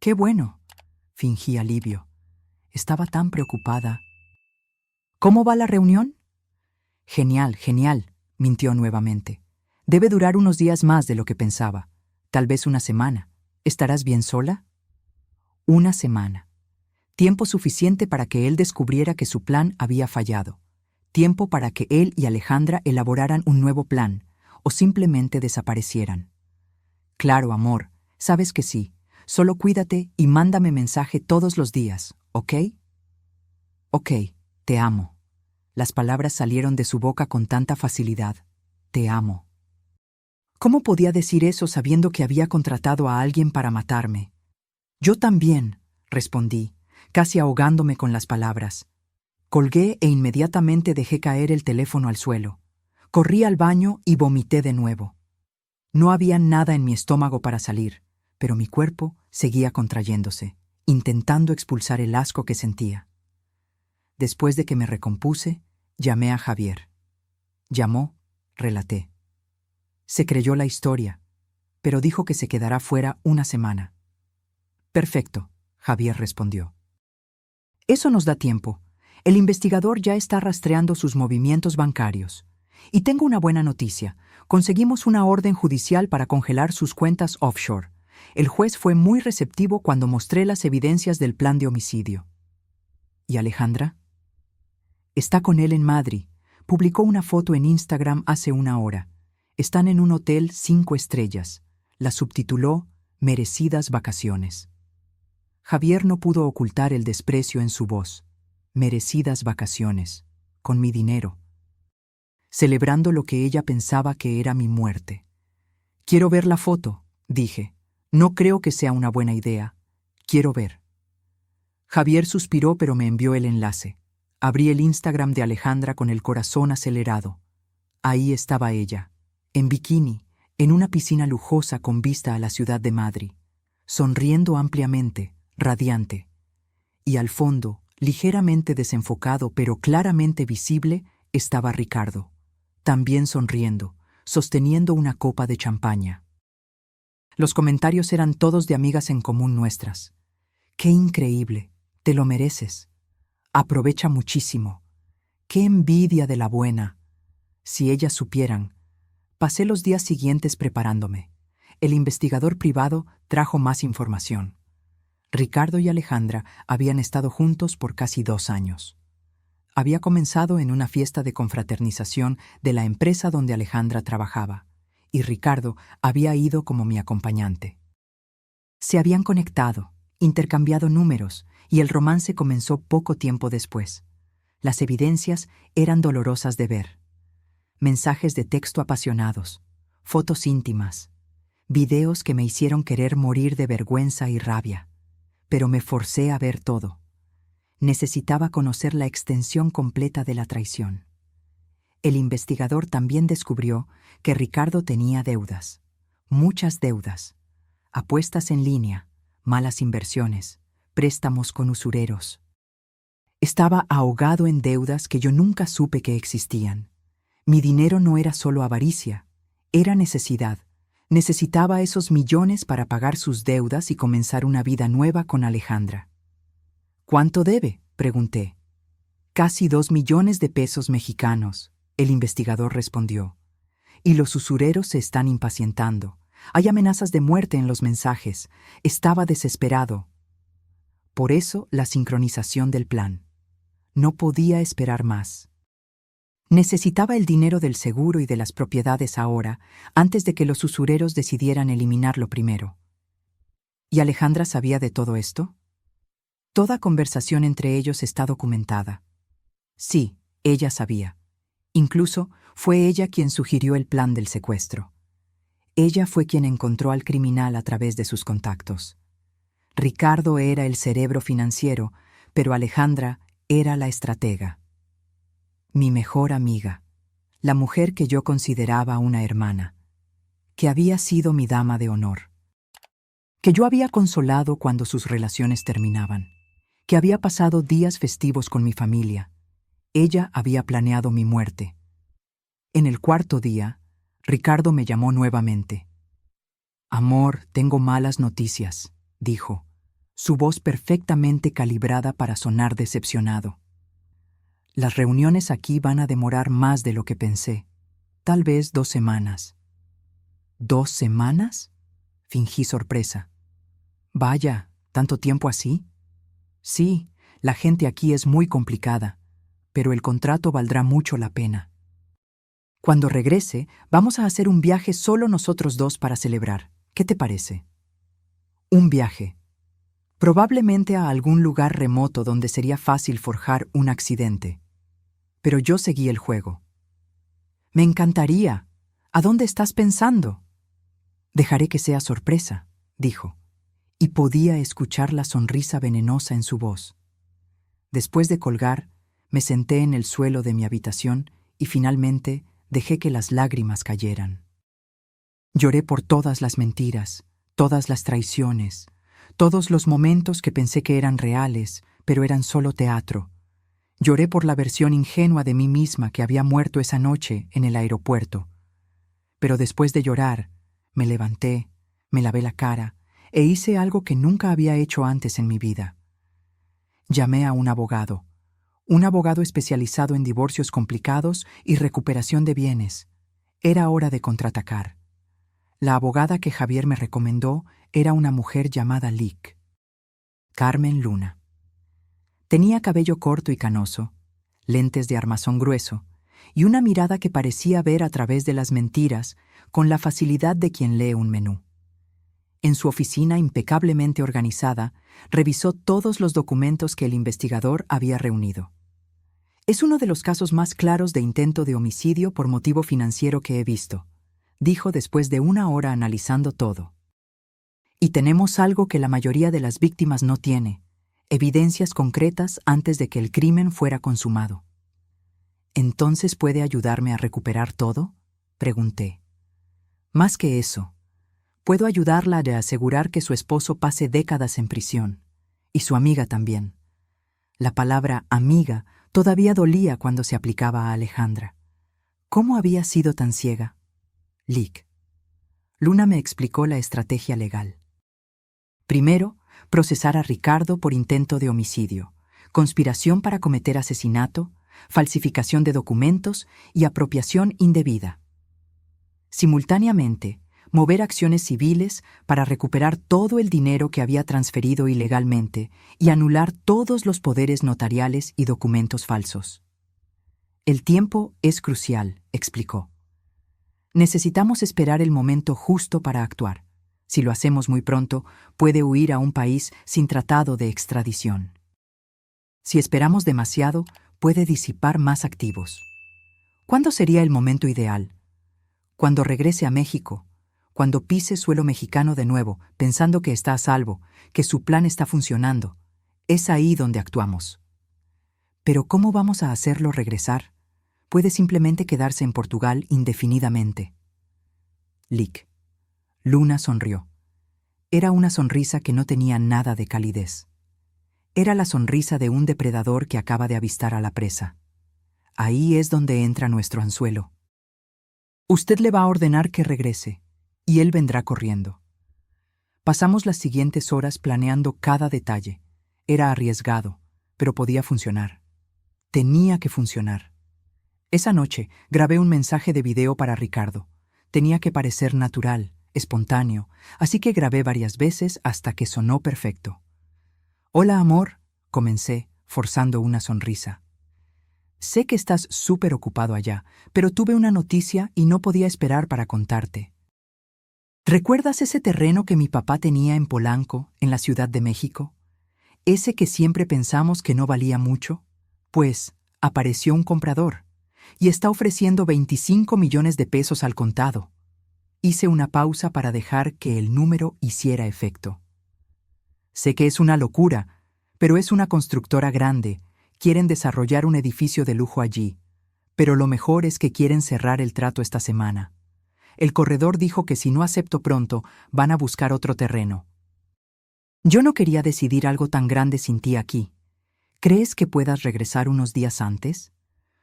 ¡Qué bueno!, fingí alivio. Estaba tan preocupada. ¿Cómo va la reunión? Genial, genial, mintió nuevamente. Debe durar unos días más de lo que pensaba. Tal vez una semana. ¿Estarás bien sola? Una semana. Tiempo suficiente para que él descubriera que su plan había fallado. Tiempo para que él y Alejandra elaboraran un nuevo plan, o simplemente desaparecieran. Claro, amor, sabes que sí. Solo cuídate y mándame mensaje todos los días, ¿ok? Ok, te amo. Las palabras salieron de su boca con tanta facilidad. Te amo. ¿Cómo podía decir eso sabiendo que había contratado a alguien para matarme? Yo también, respondí, casi ahogándome con las palabras. Colgué e inmediatamente dejé caer el teléfono al suelo. Corrí al baño y vomité de nuevo. No había nada en mi estómago para salir, pero mi cuerpo seguía contrayéndose, intentando expulsar el asco que sentía. Después de que me recompuse, llamé a Javier. Llamó, relaté. Se creyó la historia, pero dijo que se quedará fuera una semana. Perfecto, Javier respondió. Eso nos da tiempo. El investigador ya está rastreando sus movimientos bancarios. Y tengo una buena noticia. Conseguimos una orden judicial para congelar sus cuentas offshore. El juez fue muy receptivo cuando mostré las evidencias del plan de homicidio. ¿Y Alejandra? Está con él en Madrid. Publicó una foto en Instagram hace una hora. Están en un hotel 5 estrellas. La subtituló Merecidas vacaciones. Javier no pudo ocultar el desprecio en su voz. Merecidas vacaciones. Con mi dinero. Celebrando lo que ella pensaba que era mi muerte. Quiero ver la foto, dije. No creo que sea una buena idea. Quiero ver. Javier suspiró, pero me envió el enlace. Abrí el Instagram de Alejandra con el corazón acelerado. Ahí estaba ella, en bikini, en una piscina lujosa con vista a la ciudad de Madrid. sonriendo ampliamente, radiante. Y al fondo, ligeramente desenfocado pero claramente visible, estaba Ricardo, también sonriendo, sosteniendo una copa de champaña. Los comentarios eran todos de amigas en común nuestras. ¡Qué increíble! Te lo mereces. Aprovecha muchísimo. ¡Qué envidia de la buena! Si ellas supieran. Pasé los días siguientes preparándome. El investigador privado trajo más información. Ricardo y Alejandra habían estado juntos por casi 2 años. Había comenzado en una fiesta de confraternización de la empresa donde Alejandra trabajaba, y Ricardo había ido como mi acompañante. Se habían conectado, intercambiado números, y el romance comenzó poco tiempo después. Las evidencias eran dolorosas de ver. Mensajes de texto apasionados, fotos íntimas, videos que me hicieron querer morir de vergüenza y rabia, pero me forcé a ver todo. Necesitaba conocer la extensión completa de la traición. El investigador también descubrió que Ricardo tenía deudas, muchas deudas, apuestas en línea, malas inversiones, préstamos con usureros. Estaba ahogado en deudas que yo nunca supe que existían. Mi dinero no era solo avaricia, era necesidad. Necesitaba esos millones para pagar sus deudas y comenzar una vida nueva con Alejandra. ¿Cuánto debe?, pregunté. Casi 2 millones de pesos mexicanos, el investigador respondió. Y los usureros se están impacientando. Hay amenazas de muerte en los mensajes. Estaba desesperado. Por eso la sincronización del plan. No podía esperar más. Necesitaba el dinero del seguro y de las propiedades ahora, antes de que los usureros decidieran eliminarlo primero. ¿Y Alejandra sabía de todo esto? Toda conversación entre ellos está documentada. Sí, ella sabía. Incluso fue ella quien sugirió el plan del secuestro. Ella fue quien encontró al criminal a través de sus contactos. Ricardo era el cerebro financiero, pero Alejandra era la estratega. Mi mejor amiga, la mujer que yo consideraba una hermana, que había sido mi dama de honor, que yo había consolado cuando sus relaciones terminaban, que había pasado días festivos con mi familia. Ella había planeado mi muerte. En el 4.º día, Ricardo me llamó nuevamente. «Amor, tengo malas noticias», dijo, su voz perfectamente calibrada para sonar decepcionado. «Las reuniones aquí van a demorar más de lo que pensé. Tal vez 2 semanas». «¿2 semanas?» Fingí sorpresa. «Vaya, ¿tanto tiempo así?» «Sí, la gente aquí es muy complicada, pero el contrato valdrá mucho la pena. Cuando regrese, vamos a hacer un viaje solo nosotros 2 para celebrar. ¿Qué te parece?» Un viaje. Probablemente a algún lugar remoto donde sería fácil forjar un accidente. Pero yo seguí el juego. «Me encantaría. ¿A dónde estás pensando?» «Dejaré que sea sorpresa», dijo, y podía escuchar la sonrisa venenosa en su voz. Después de colgar, me senté en el suelo de mi habitación y finalmente dejé que las lágrimas cayeran. Lloré por todas las mentiras, todas las traiciones, todos los momentos que pensé que eran reales, pero eran solo teatro. Lloré por la versión ingenua de mí misma que había muerto esa noche en el aeropuerto. Pero después de llorar, me levanté, me lavé la cara e hice algo que nunca había hecho antes en mi vida. Llamé a un abogado especializado en divorcios complicados y recuperación de bienes. Era hora de contraatacar. La abogada que Javier me recomendó era una mujer llamada Lic. Carmen Luna. Tenía cabello corto y canoso, lentes de armazón grueso y una mirada que parecía ver a través de las mentiras con la facilidad de quien lee un menú. En su oficina impecablemente organizada, revisó todos los documentos que el investigador había reunido. «Es uno de los casos más claros de intento de homicidio por motivo financiero que he visto», dijo después de 1 hora analizando todo. «Y tenemos algo que la mayoría de las víctimas no tiene, evidencias concretas antes de que el crimen fuera consumado». «¿Entonces puede ayudarme a recuperar todo?», pregunté. «Más que eso, Puedo ayudarla a asegurar que su esposo pase décadas en prisión. Y su amiga también. La palabra amiga todavía dolía cuando se aplicaba a Alejandra. ¿Cómo había sido tan ciega? Lic. Luna me explicó la estrategia legal. Primero, procesar a Ricardo por intento de homicidio, conspiración para cometer asesinato, falsificación de documentos y apropiación indebida. Simultáneamente, mover acciones civiles para recuperar todo el dinero que había transferido ilegalmente y anular todos los poderes notariales y documentos falsos. El tiempo es crucial, explicó. Necesitamos esperar el momento justo para actuar. Si lo hacemos muy pronto, puede huir a un país sin tratado de extradición. Si esperamos demasiado, puede disipar más activos. ¿Cuándo sería el momento ideal? Cuando regrese a México, cuando pise suelo mexicano de nuevo, pensando que está a salvo, que su plan está funcionando. Es ahí donde actuamos. Pero ¿cómo vamos a hacerlo regresar? Puede simplemente quedarse en Portugal indefinidamente. Lic. Luna sonrió. Era una sonrisa que no tenía nada de calidez. Era la sonrisa de un depredador que acaba de avistar a la presa. Ahí es donde entra nuestro anzuelo. Usted le va a ordenar que regrese, y él vendrá corriendo. Pasamos las siguientes horas planeando cada detalle. Era arriesgado, pero podía funcionar. Tenía que funcionar. Esa noche grabé un mensaje de video para Ricardo. Tenía que parecer natural, espontáneo, así que grabé varias veces hasta que sonó perfecto. «Hola, amor», comencé, forzando una sonrisa. «Sé que estás súper ocupado allá, pero tuve una noticia y no podía esperar para contarte. ¿Recuerdas ese terreno que mi papá tenía en Polanco, en la Ciudad de México? Ese que siempre pensamos que no valía mucho. Pues, apareció un comprador, y está ofreciendo 25 millones de pesos al contado». Hice una pausa para dejar que el número hiciera efecto. Sé que es una locura, pero es una constructora grande. Quieren desarrollar un edificio de lujo allí. Pero lo mejor es que quieren cerrar el trato esta semana. El corredor dijo que si no acepto pronto, van a buscar otro terreno. Yo no quería decidir algo tan grande sin ti aquí. ¿Crees que puedas regresar unos días antes?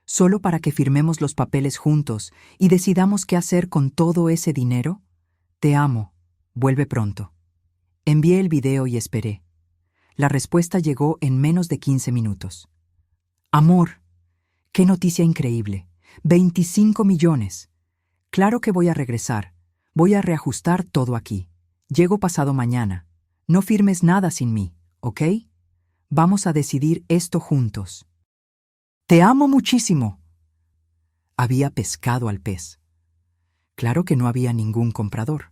¿Solo para que firmemos los papeles juntos y decidamos qué hacer con todo ese dinero? Te amo. Vuelve pronto. Envié el video y esperé. La respuesta llegó en menos de 15 minutos. Amor, qué noticia increíble. 25 millones. Claro que voy a regresar. Voy a reajustar todo aquí. Llego pasado mañana. No firmes nada sin mí, ¿ok? Vamos a decidir esto juntos. Te amo muchísimo. Había pescado al pez. Claro que no había ningún comprador.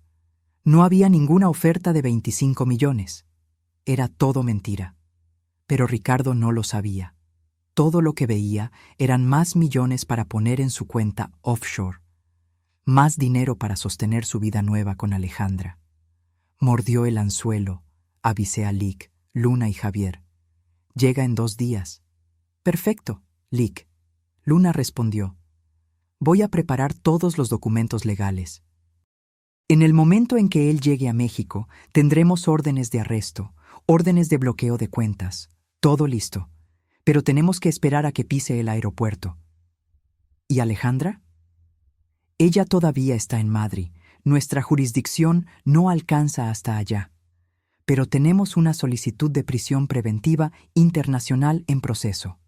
No había ninguna oferta de 25 millones. Era todo mentira. Pero Ricardo no lo sabía. Todo lo que veía eran más millones para poner en su cuenta offshore. Más dinero para sostener su vida nueva con Alejandra. Mordió el anzuelo. Avisé a Lic, Luna y Javier. Llega en 2 días. Perfecto, Lic. Luna respondió. Voy a preparar todos los documentos legales. En el momento en que él llegue a México, tendremos órdenes de arresto, órdenes de bloqueo de cuentas, todo listo. Pero tenemos que esperar a que pise el aeropuerto. ¿Y Alejandra? Ella todavía está en Madrid. Nuestra jurisdicción no alcanza hasta allá. Pero tenemos una solicitud de prisión preventiva internacional en proceso.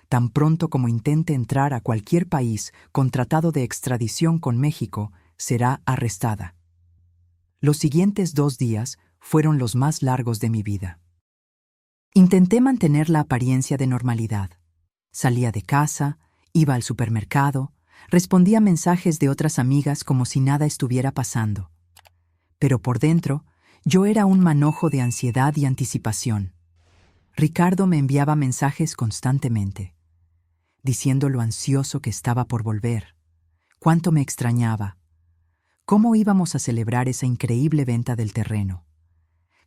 Tan pronto como intente entrar a cualquier país con tratado de extradición con México, será arrestada. Los siguientes 2 días fueron los más largos de mi vida. Intenté mantener la apariencia de normalidad. Salía de casa, iba al supermercado, respondía mensajes de otras amigas como si nada estuviera pasando. Pero por dentro, yo era un manojo de ansiedad y anticipación. Ricardo me enviaba mensajes constantemente, diciendo lo ansioso que estaba por volver, cuánto me extrañaba, cómo íbamos a celebrar esa increíble venta del terreno.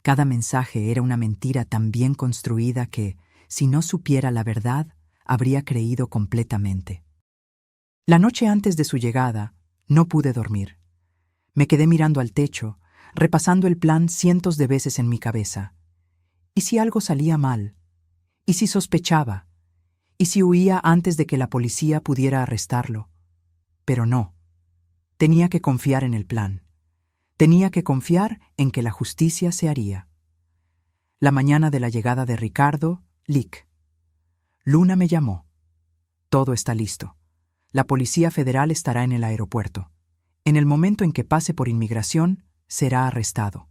Cada mensaje era una mentira tan bien construida que, si no supiera la verdad, habría creído completamente. La noche antes de su llegada, no pude dormir. Me quedé mirando al techo, repasando el plan cientos de veces en mi cabeza. ¿Y si algo salía mal? ¿Y si sospechaba? ¿Y si huía antes de que la policía pudiera arrestarlo? Pero no. Tenía que confiar en el plan. Tenía que confiar en que la justicia se haría. La mañana de la llegada de Ricardo, Lic. Luna me llamó. Todo está listo. La Policía Federal estará en el aeropuerto. En el momento en que pase por inmigración, será arrestado.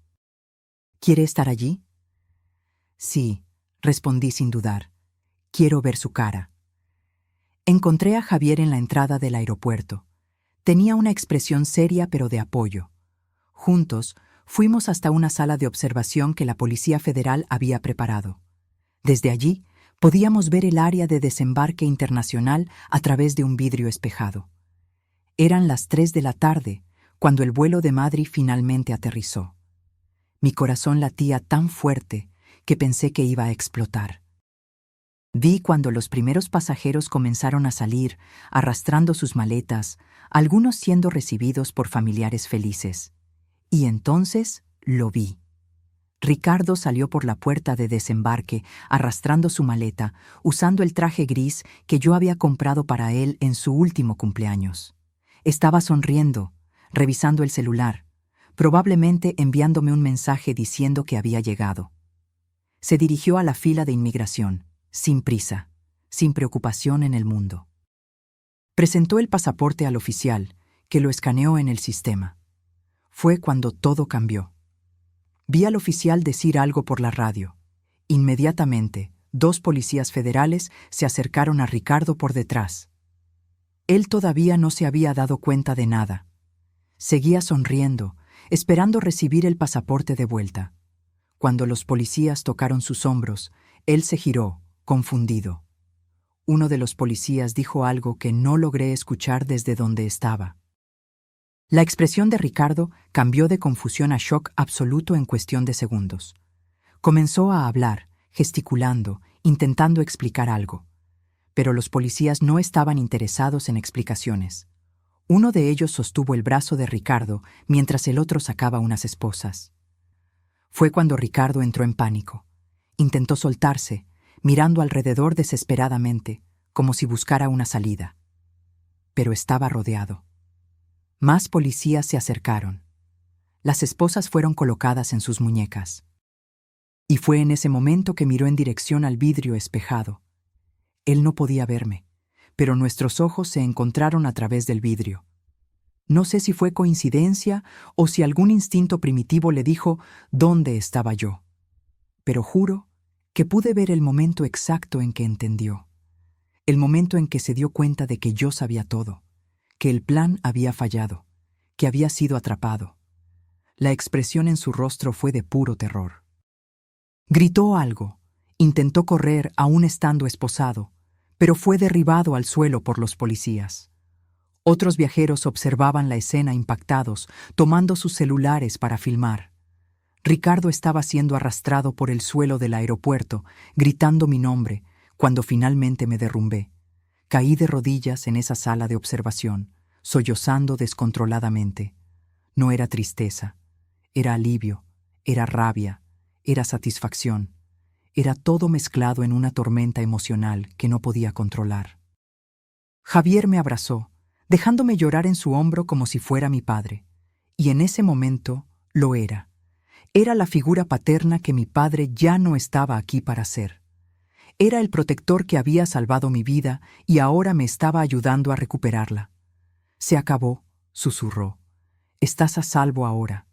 ¿Quiere estar allí? Sí, respondí sin dudar. Quiero ver su cara. Encontré a Javier en la entrada del aeropuerto. Tenía una expresión seria pero de apoyo. Juntos, fuimos hasta una sala de observación que la Policía Federal había preparado. Desde allí, podíamos ver el área de desembarque internacional a través de un vidrio espejado. Eran las 3 de la tarde, cuando el vuelo de Madrid finalmente aterrizó. Mi corazón latía tan fuerte que pensé que iba a explotar. Vi cuando los primeros pasajeros comenzaron a salir, arrastrando sus maletas, algunos siendo recibidos por familiares felices. Y entonces lo vi. Ricardo salió por la puerta de desembarque, arrastrando su maleta, usando el traje gris que yo había comprado para él en su último cumpleaños. Estaba sonriendo, revisando el celular, probablemente enviándome un mensaje diciendo que había llegado. Se dirigió a la fila de inmigración, sin prisa, sin preocupación en el mundo. Presentó el pasaporte al oficial, que lo escaneó en el sistema. Fue cuando todo cambió. Vi al oficial decir algo por la radio. Inmediatamente, 2 policías federales se acercaron a Ricardo por detrás. Él todavía no se había dado cuenta de nada. Seguía sonriendo, esperando recibir el pasaporte de vuelta. Cuando los policías tocaron sus hombros, él se giró, confundido. Uno de los policías dijo algo que no logré escuchar desde donde estaba. La expresión de Ricardo cambió de confusión a shock absoluto en cuestión de segundos. Comenzó a hablar, gesticulando, intentando explicar algo. Pero los policías no estaban interesados en explicaciones. Uno de ellos sostuvo el brazo de Ricardo mientras el otro sacaba unas esposas. Fue cuando Ricardo entró en pánico. Intentó soltarse, mirando alrededor desesperadamente, como si buscara una salida. Pero estaba rodeado. Más policías se acercaron. Las esposas fueron colocadas en sus muñecas. Y fue en ese momento que miró en dirección al vidrio espejado. Él no podía verme, pero nuestros ojos se encontraron a través del vidrio. No sé si fue coincidencia o si algún instinto primitivo le dijo dónde estaba yo. Pero juro que pude ver el momento exacto en que entendió. El momento en que se dio cuenta de que yo sabía todo, que el plan había fallado, que había sido atrapado. La expresión en su rostro fue de puro terror. Gritó algo, intentó correr aún estando esposado, pero fue derribado al suelo por los policías. Otros viajeros observaban la escena impactados, tomando sus celulares para filmar. Ricardo estaba siendo arrastrado por el suelo del aeropuerto, gritando mi nombre, cuando finalmente me derrumbé. Caí de rodillas en esa sala de observación, sollozando descontroladamente. No era tristeza, era alivio, era rabia, era satisfacción. Era todo mezclado en una tormenta emocional que no podía controlar. Javier me abrazó, dejándome llorar en su hombro como si fuera mi padre. Y en ese momento lo era. Era la figura paterna que mi padre ya no estaba aquí para ser. Era el protector que había salvado mi vida y ahora me estaba ayudando a recuperarla. Se acabó, susurró. Estás a salvo ahora.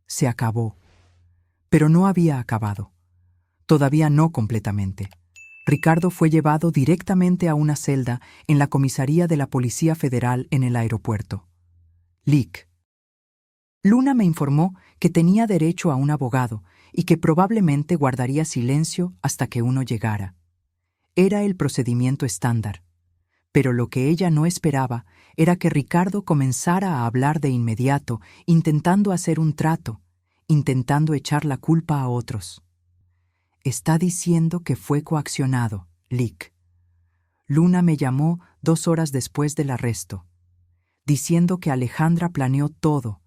Se acabó. Pero no había acabado. Todavía no completamente. Ricardo fue llevado directamente a una celda en la comisaría de la Policía Federal en el aeropuerto. Lic. Luna me informó que tenía derecho a un abogado y que probablemente guardaría silencio hasta que uno llegara. Era el procedimiento estándar. Pero lo que ella no esperaba era que Ricardo comenzara a hablar de inmediato, intentando hacer un trato, intentando echar la culpa a otros. Está diciendo que fue coaccionado, Lic. Luna me llamó 2 horas después del arresto, diciendo que Alejandra planeó todo,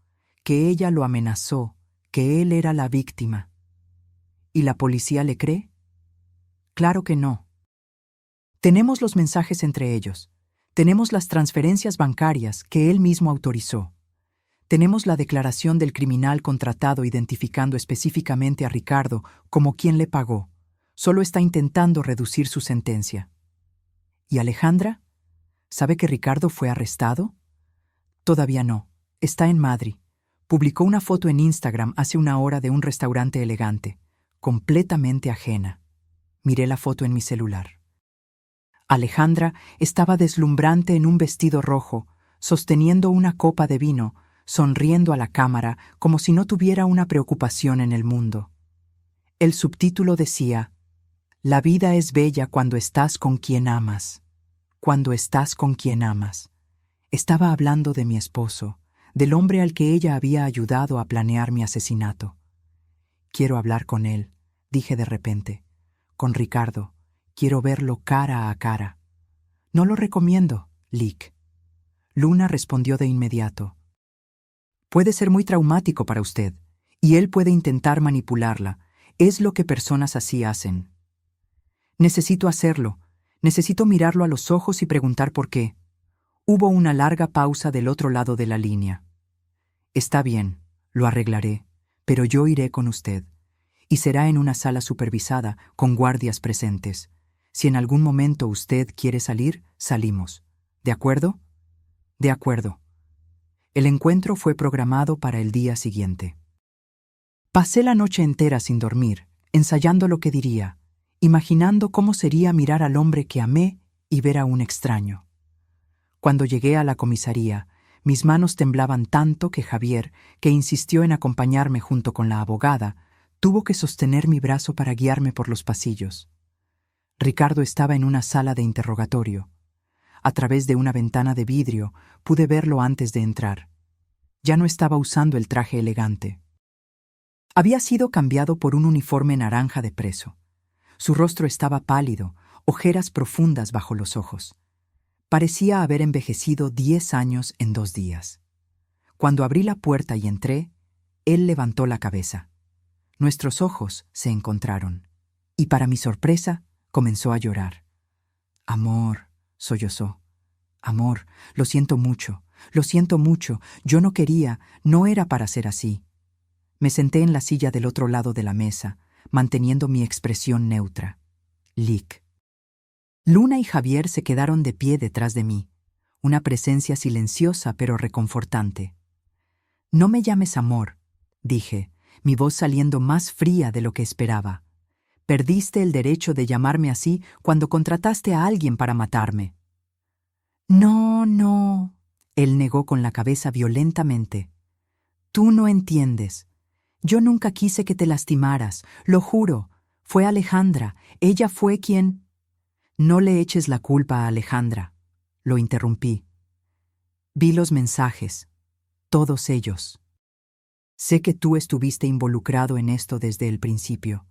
que ella lo amenazó, que él era la víctima. ¿Y la policía le cree? Claro que no. Tenemos los mensajes entre ellos. Tenemos las transferencias bancarias que él mismo autorizó. Tenemos la declaración del criminal contratado identificando específicamente a Ricardo como quien le pagó. Solo está intentando reducir su sentencia. ¿Y Alejandra? ¿Sabe que Ricardo fue arrestado? Todavía no. Está en Madrid. Publicó una foto en Instagram hace una hora de un restaurante elegante, completamente ajena. Miré la foto en mi celular. Alejandra estaba deslumbrante en un vestido rojo, sosteniendo una copa de vino, sonriendo a la cámara como si no tuviera una preocupación en el mundo. El subtítulo decía: La vida es bella cuando estás con quien amas. Cuando estás con quien amas. Estaba hablando de mi esposo, del hombre al que ella había ayudado a planear mi asesinato. Quiero hablar con él, dije de repente. Con Ricardo. Quiero verlo cara a cara. No lo recomiendo, Lick. Luna respondió de inmediato. Puede ser muy traumático para usted, y él puede intentar manipularla. Es lo que personas así hacen. Necesito hacerlo. Necesito mirarlo a los ojos y preguntar por qué. Hubo una larga pausa del otro lado de la línea. Está bien, lo arreglaré, pero yo iré con usted. Y será en una sala supervisada, con guardias presentes. Si en algún momento usted quiere salir, salimos. ¿De acuerdo? De acuerdo. El encuentro fue programado para el día siguiente. Pasé la noche entera sin dormir, ensayando lo que diría, imaginando cómo sería mirar al hombre que amé y ver a un extraño. Cuando llegué a la comisaría, mis manos temblaban tanto que Javier, que insistió en acompañarme junto con la abogada, tuvo que sostener mi brazo para guiarme por los pasillos. Ricardo estaba en una sala de interrogatorio. A través de una ventana de vidrio pude verlo antes de entrar. Ya no estaba usando el traje elegante. Había sido cambiado por un uniforme naranja de preso. Su rostro estaba pálido, ojeras profundas bajo los ojos. Parecía haber envejecido 10 años en 2 días. Cuando abrí la puerta y entré, él levantó la cabeza. Nuestros ojos se encontraron, y para mi sorpresa, comenzó a llorar. Amor, sollozó. Amor, lo siento mucho, yo no quería, no era para ser así. Me senté en la silla del otro lado de la mesa, manteniendo mi expresión neutra. Lick. Luna y Javier se quedaron de pie detrás de mí, una presencia silenciosa pero reconfortante. No me llames amor, dije, mi voz saliendo más fría de lo que esperaba. Perdiste el derecho de llamarme así cuando contrataste a alguien para matarme. No, no, él negó con la cabeza violentamente. Tú no entiendes. Yo nunca quise que te lastimaras, lo juro. Fue Alejandra, ella fue quien... No le eches la culpa a Alejandra, lo interrumpí. Vi los mensajes, todos ellos. Sé que tú estuviste involucrado en esto desde el principio.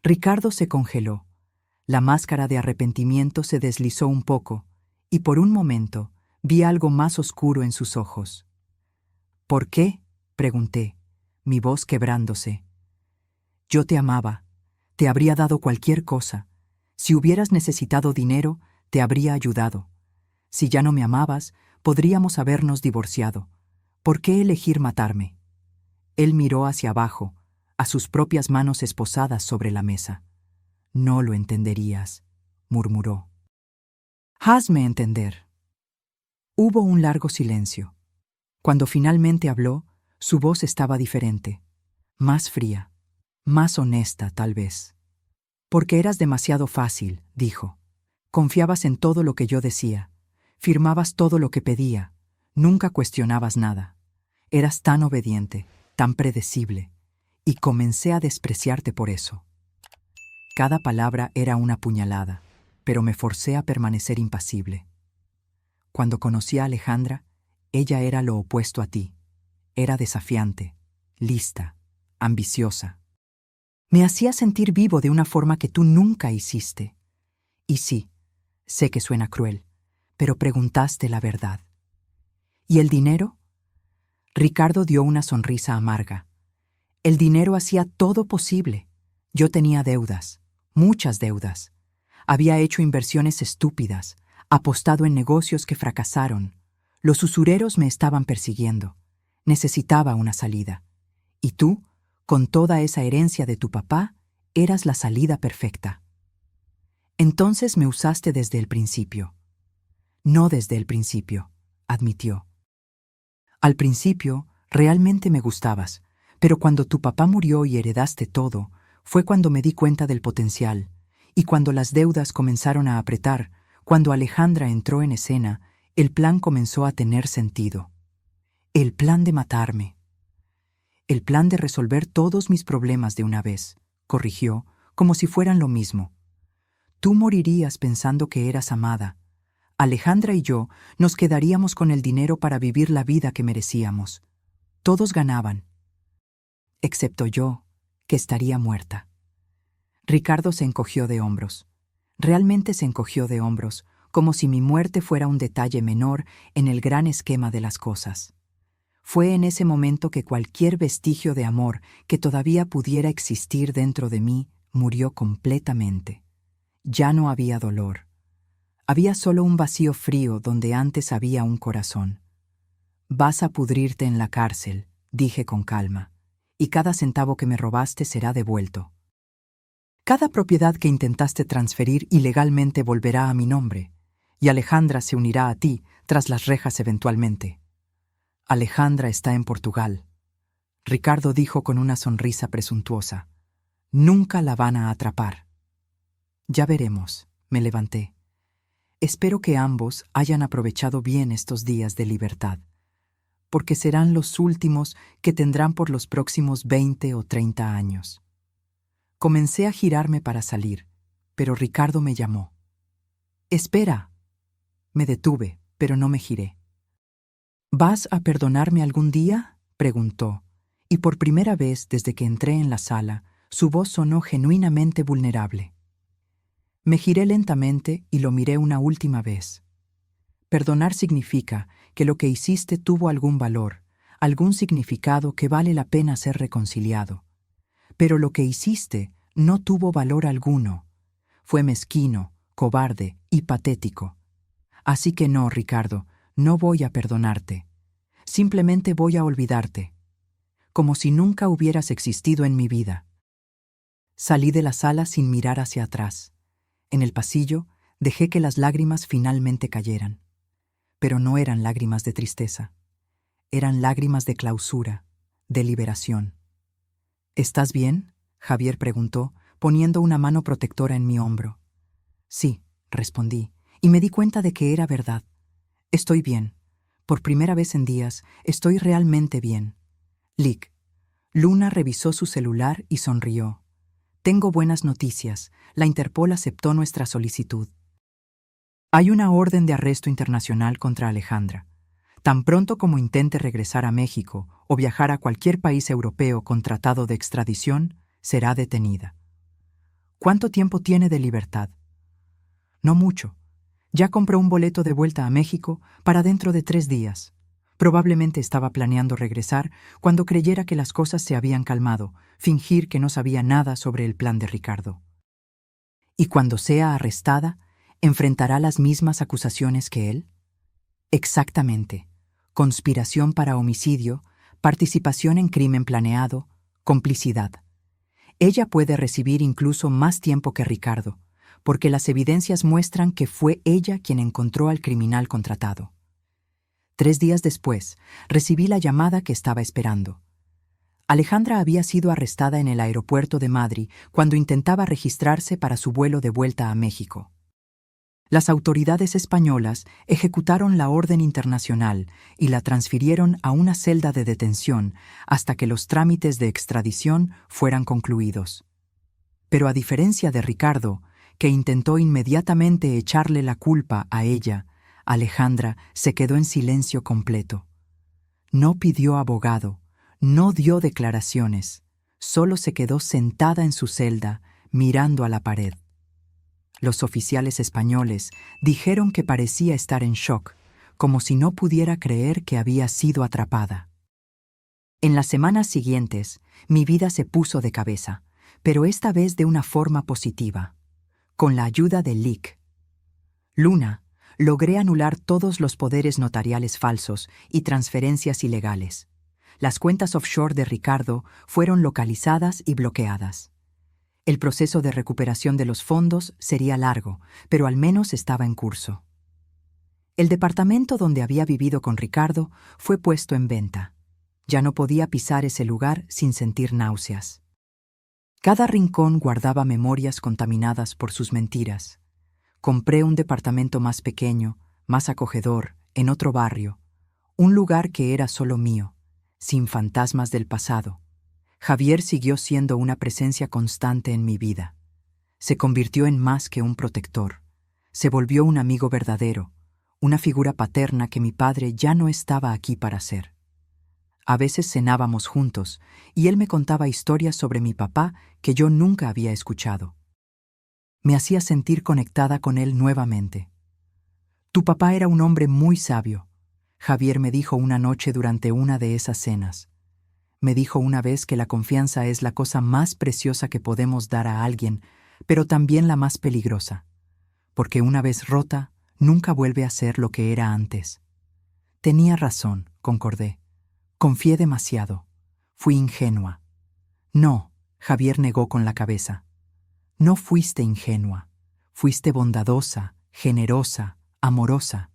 Ricardo se congeló. La máscara de arrepentimiento se deslizó un poco, y por un momento vi algo más oscuro en sus ojos. ¿Por qué?, pregunté, mi voz quebrándose. Yo te amaba, te habría dado cualquier cosa. Si hubieras necesitado dinero, te habría ayudado. Si ya no me amabas, podríamos habernos divorciado. ¿Por qué elegir matarme? Él miró hacia abajo, a sus propias manos esposadas sobre la mesa. No lo entenderías, murmuró. Hazme entender. Hubo un largo silencio. Cuando finalmente habló, su voz estaba diferente, más fría, más honesta tal vez. Porque eras demasiado fácil, dijo. Confiabas en todo lo que yo decía, firmabas todo lo que pedía, nunca cuestionabas nada. Eras tan obediente, tan predecible, y comencé a despreciarte por eso. Cada palabra era una puñalada, pero me forcé a permanecer impasible. Cuando conocí a Alejandra, ella era lo opuesto a ti. Era desafiante, lista, ambiciosa. Me hacía sentir vivo de una forma que tú nunca hiciste. Y sí, sé que suena cruel, pero preguntaste la verdad. ¿Y el dinero? Ricardo dio una sonrisa amarga. El dinero hacía todo posible. Yo tenía deudas, muchas deudas. Había hecho inversiones estúpidas, apostado en negocios que fracasaron. Los usureros me estaban persiguiendo. Necesitaba una salida. Y tú, con toda esa herencia de tu papá, eras la salida perfecta. Entonces me usaste desde el principio. No desde el principio, admitió. Al principio, realmente me gustabas, pero cuando tu papá murió y heredaste todo, fue cuando me di cuenta del potencial, y cuando las deudas comenzaron a apretar, cuando Alejandra entró en escena, el plan comenzó a tener sentido. El plan de matarme. El plan de resolver todos mis problemas de una vez, corrigió, como si fueran lo mismo. Tú morirías pensando que eras amada. Alejandra y yo nos quedaríamos con el dinero para vivir la vida que merecíamos. Todos ganaban. Excepto yo, que estaría muerta. Ricardo se encogió de hombros. Realmente se encogió de hombros, como si mi muerte fuera un detalle menor en el gran esquema de las cosas. Fue en ese momento que cualquier vestigio de amor que todavía pudiera existir dentro de mí murió completamente. Ya no había dolor. Había solo un vacío frío donde antes había un corazón. Vas a pudrirte en la cárcel, dije con calma, y cada centavo que me robaste será devuelto. Cada propiedad que intentaste transferir ilegalmente volverá a mi nombre, y Alejandra se unirá a ti tras las rejas eventualmente. Alejandra está en Portugal. Ricardo dijo con una sonrisa presuntuosa. Nunca la van a atrapar. Ya veremos, me levanté. Espero que ambos hayan aprovechado bien estos días de libertad, porque serán los últimos que tendrán por los próximos 20 o 30 años. Comencé a girarme para salir, pero Ricardo me llamó. «Espera». Me detuve, pero no me giré. «¿Vas a perdonarme algún día?», preguntó, y por primera vez desde que entré en la sala, su voz sonó genuinamente vulnerable. Me giré lentamente y lo miré una última vez. Perdonar significa que lo que hiciste tuvo algún valor, algún significado que vale la pena ser reconciliado. Pero lo que hiciste no tuvo valor alguno. Fue mezquino, cobarde y patético. Así que no, Ricardo, no voy a perdonarte. Simplemente voy a olvidarte. Como si nunca hubieras existido en mi vida. Salí de la sala sin mirar hacia atrás. En el pasillo, dejé que las lágrimas finalmente cayeran. Pero no eran lágrimas de tristeza. Eran lágrimas de clausura, de liberación. «¿Estás bien?», Javier preguntó, poniendo una mano protectora en mi hombro. «Sí», respondí, y me di cuenta de que era verdad. «Estoy bien. Por primera vez en días, estoy realmente bien». «Lick». Luna revisó su celular y sonrió. «Tengo buenas noticias. La Interpol aceptó nuestra solicitud. Hay una orden de arresto internacional contra Alejandra. Tan pronto como intente regresar a México o viajar a cualquier país europeo con tratado de extradición, será detenida». «¿Cuánto tiempo tiene de libertad?». «No mucho. Ya compró un boleto de vuelta a México para dentro de 3 días. Probablemente estaba planeando regresar cuando creyera que las cosas se habían calmado, fingir que no sabía nada sobre el plan de Ricardo. Y cuando sea arrestada, ¿enfrentará las mismas acusaciones que él?». «Exactamente. Conspiración para homicidio, participación en crimen planeado, complicidad. Ella puede recibir incluso más tiempo que Ricardo, porque las evidencias muestran que fue ella quien encontró al criminal contratado». 3 días después, recibí la llamada que estaba esperando. Alejandra había sido arrestada en el aeropuerto de Madrid cuando intentaba registrarse para su vuelo de vuelta a México. Las autoridades españolas ejecutaron la orden internacional y la transfirieron a una celda de detención hasta que los trámites de extradición fueran concluidos. Pero a diferencia de Ricardo, que intentó inmediatamente echarle la culpa a ella, Alejandra se quedó en silencio completo. No pidió abogado, no dio declaraciones, solo se quedó sentada en su celda, mirando a la pared. Los oficiales españoles dijeron que parecía estar en shock, como si no pudiera creer que había sido atrapada. En las semanas siguientes, Mi vida se puso de cabeza, pero esta vez de una forma positiva. Con la ayuda de Lick. Luna, logré anular todos los poderes notariales falsos y transferencias ilegales. Las cuentas offshore de Ricardo fueron localizadas y bloqueadas. El proceso de recuperación de los fondos sería largo, pero al menos estaba en curso. El departamento donde había vivido con Ricardo fue puesto en venta. Ya no podía pisar ese lugar sin sentir náuseas. Cada rincón guardaba memorias contaminadas por sus mentiras. Compré un departamento más pequeño, más acogedor, en otro barrio, un lugar que era solo mío, sin fantasmas del pasado. Javier siguió siendo una presencia constante en mi vida. Se convirtió en más que un protector. Se volvió un amigo verdadero, una figura paterna que mi padre ya no estaba aquí para ser. A veces cenábamos juntos y él me contaba historias sobre mi papá que yo nunca había escuchado. Me hacía sentir conectada con él nuevamente. Tu papá era un hombre muy sabio, Javier me dijo una noche durante una de esas cenas. Me dijo una vez que la confianza es la cosa más preciosa que podemos dar a alguien, pero también la más peligrosa, porque una vez rota, nunca vuelve a ser lo que era antes. Tenía razón, concordé. Confié demasiado. Fui ingenua. No, Javier negó con la cabeza. No fuiste ingenua. Fuiste bondadosa, generosa, amorosa.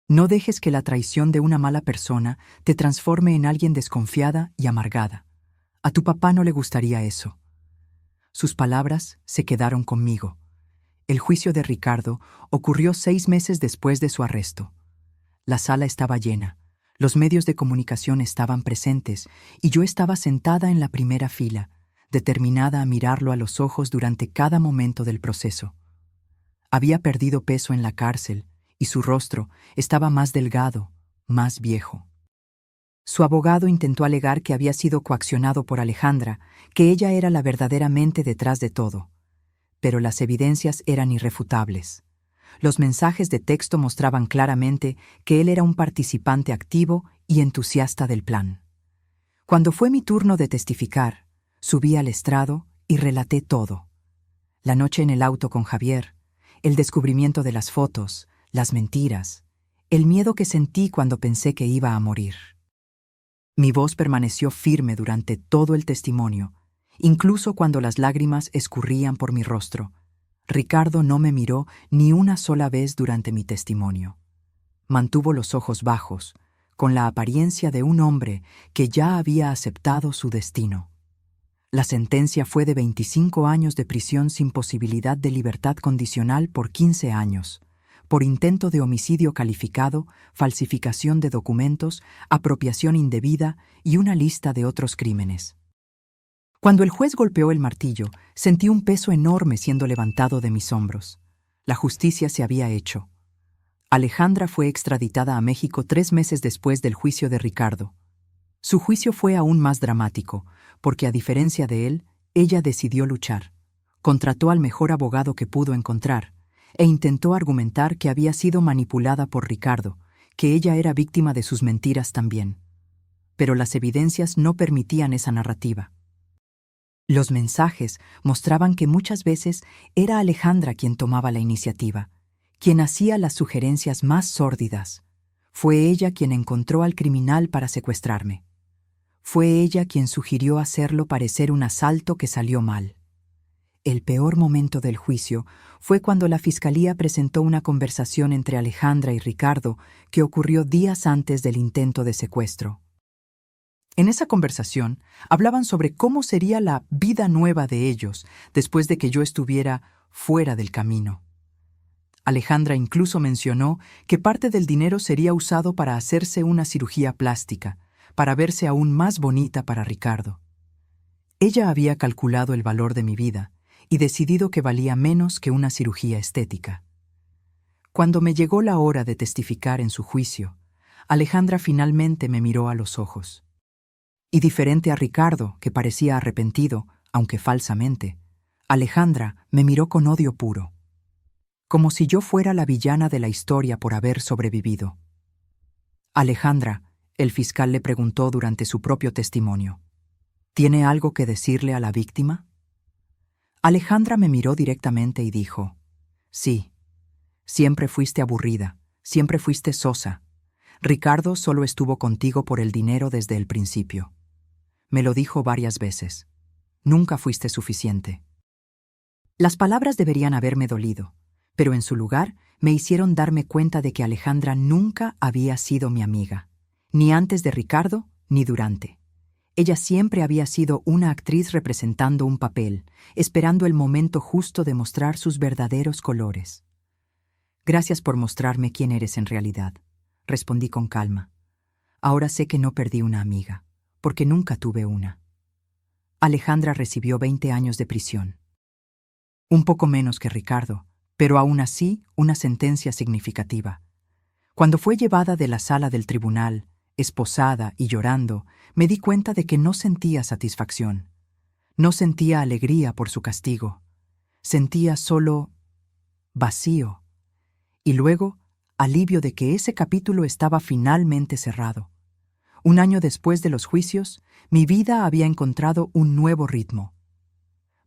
No dejes que la traición de una mala persona te transforme en alguien desconfiada y amargada. A tu papá no le gustaría eso. Sus palabras se quedaron conmigo. El juicio de Ricardo ocurrió 6 meses después de su arresto. La sala estaba llena. Los medios de comunicación estaban presentes y yo estaba sentada en la primera fila, determinada a mirarlo a los ojos durante cada momento del proceso. Había perdido peso en la cárcel y su rostro estaba más delgado, más viejo. Su abogado intentó alegar que había sido coaccionado por Alejandra, que ella era la verdadera mente detrás de todo. Pero las evidencias eran irrefutables. Los mensajes de texto mostraban claramente que él era un participante activo y entusiasta del plan. Cuando fue mi turno de testificar, subí al estrado y relaté todo. La noche en el auto con Javier, el descubrimiento de las fotos, las mentiras, el miedo que sentí cuando pensé que iba a morir. Mi voz permaneció firme durante todo el testimonio, incluso cuando las lágrimas escurrían por mi rostro. Ricardo no me miró ni una sola vez durante mi testimonio. Mantuvo los ojos bajos, con la apariencia de un hombre que ya había aceptado su destino. La sentencia fue de 25 años de prisión sin posibilidad de libertad condicional por 15 años, por intento de homicidio calificado, falsificación de documentos, apropiación indebida y una lista de otros crímenes. Cuando el juez golpeó el martillo, sentí un peso enorme siendo levantado de mis hombros. La justicia se había hecho. Alejandra fue extraditada a México 3 meses después del juicio de Ricardo. Su juicio fue aún más dramático, porque a diferencia de él, ella decidió luchar. Contrató al mejor abogado que pudo encontrar, e intentó argumentar que había sido manipulada por Ricardo, que ella era víctima de sus mentiras también. Pero las evidencias no permitían esa narrativa. Los mensajes mostraban que muchas veces era Alejandra quien tomaba la iniciativa, quien hacía las sugerencias más sórdidas. Fue ella quien encontró al criminal para secuestrarme. Fue ella quien sugirió hacerlo parecer un asalto que salió mal. El peor momento del juicio fue cuando la fiscalía presentó una conversación entre Alejandra y Ricardo que ocurrió días antes del intento de secuestro. En esa conversación hablaban sobre cómo sería la vida nueva de ellos después de que yo estuviera fuera del camino. Alejandra incluso mencionó que parte del dinero sería usado para hacerse una cirugía plástica, para verse aún más bonita para Ricardo. Ella había calculado el valor de mi vida y decidido que valía menos que una cirugía estética. Cuando me llegó la hora de testificar en su juicio, Alejandra finalmente me miró a los ojos. Y diferente a Ricardo, que parecía arrepentido, aunque falsamente, Alejandra me miró con odio puro, como si yo fuera la villana de la historia por haber sobrevivido. Alejandra, el fiscal le preguntó durante su propio testimonio, ¿Tiene algo que decirle a la víctima? Alejandra me miró directamente y dijo, sí, siempre fuiste aburrida, siempre fuiste sosa. Ricardo solo estuvo contigo por el dinero desde el principio. Me lo dijo varias veces. Nunca fuiste suficiente. Las palabras deberían haberme dolido, pero en su lugar me hicieron darme cuenta de que Alejandra nunca había sido mi amiga, ni antes de Ricardo, ni durante. Ella siempre había sido una actriz representando un papel, esperando el momento justo de mostrar sus verdaderos colores. Gracias por mostrarme quién eres en realidad, respondí con calma. Ahora sé que no perdí una amiga, porque nunca tuve una. Alejandra recibió 20 años de prisión. Un poco menos que Ricardo, pero aún así una sentencia significativa. Cuando fue llevada de la sala del tribunal, esposada y llorando, me di cuenta de que no sentía satisfacción. No sentía alegría por su castigo. Sentía solo vacío. Y luego, alivio de que ese capítulo estaba finalmente cerrado. Un año después de los juicios, mi vida había encontrado un nuevo ritmo.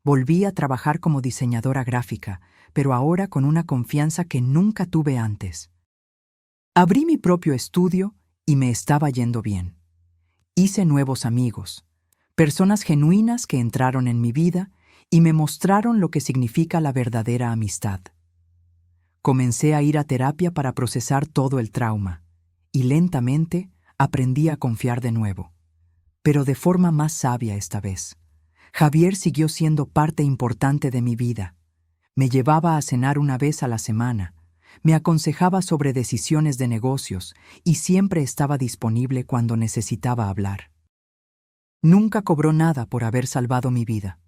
Volví a trabajar como diseñadora gráfica, pero ahora con una confianza que nunca tuve antes. Abrí mi propio estudio y me estaba yendo bien. Hice nuevos amigos, personas genuinas que entraron en mi vida y me mostraron lo que significa la verdadera amistad. Comencé a ir a terapia para procesar todo el trauma, y lentamente aprendí a confiar de nuevo, pero de forma más sabia esta vez. Javier siguió siendo parte importante de mi vida. Me llevaba a cenar una vez a la semana, me aconsejaba sobre decisiones de negocios y siempre estaba disponible cuando necesitaba hablar. Nunca cobró nada por haber salvado mi vida.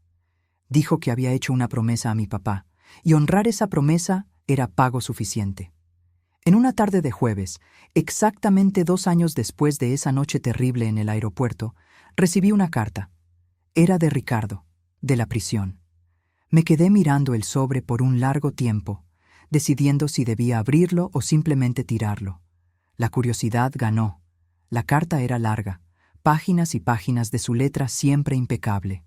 Dijo que había hecho una promesa a mi papá, y honrar esa promesa era pago suficiente. En una tarde de jueves, exactamente 2 años después de esa noche terrible en el aeropuerto, recibí una carta. Era de Ricardo, de la prisión. Me quedé mirando el sobre por un largo tiempo, decidiendo si debía abrirlo o simplemente tirarlo. La curiosidad ganó. La carta era larga, páginas y páginas de su letra siempre impecable.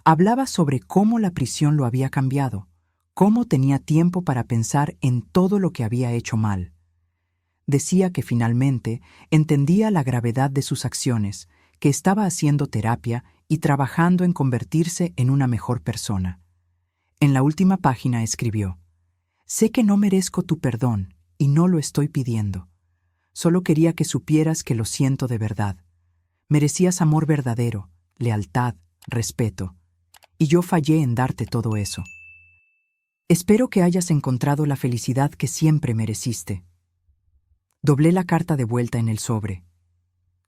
Hablaba sobre cómo la prisión lo había cambiado, cómo tenía tiempo para pensar en todo lo que había hecho mal. Decía que finalmente entendía la gravedad de sus acciones, que estaba haciendo terapia y trabajando en convertirse en una mejor persona. En la última página escribió: «Sé que no merezco tu perdón y no lo estoy pidiendo. Solo quería que supieras que lo siento de verdad. Merecías amor verdadero, lealtad, respeto, y yo fallé en darte todo eso. Espero que hayas encontrado la felicidad que siempre mereciste». Doblé la carta de vuelta en el sobre.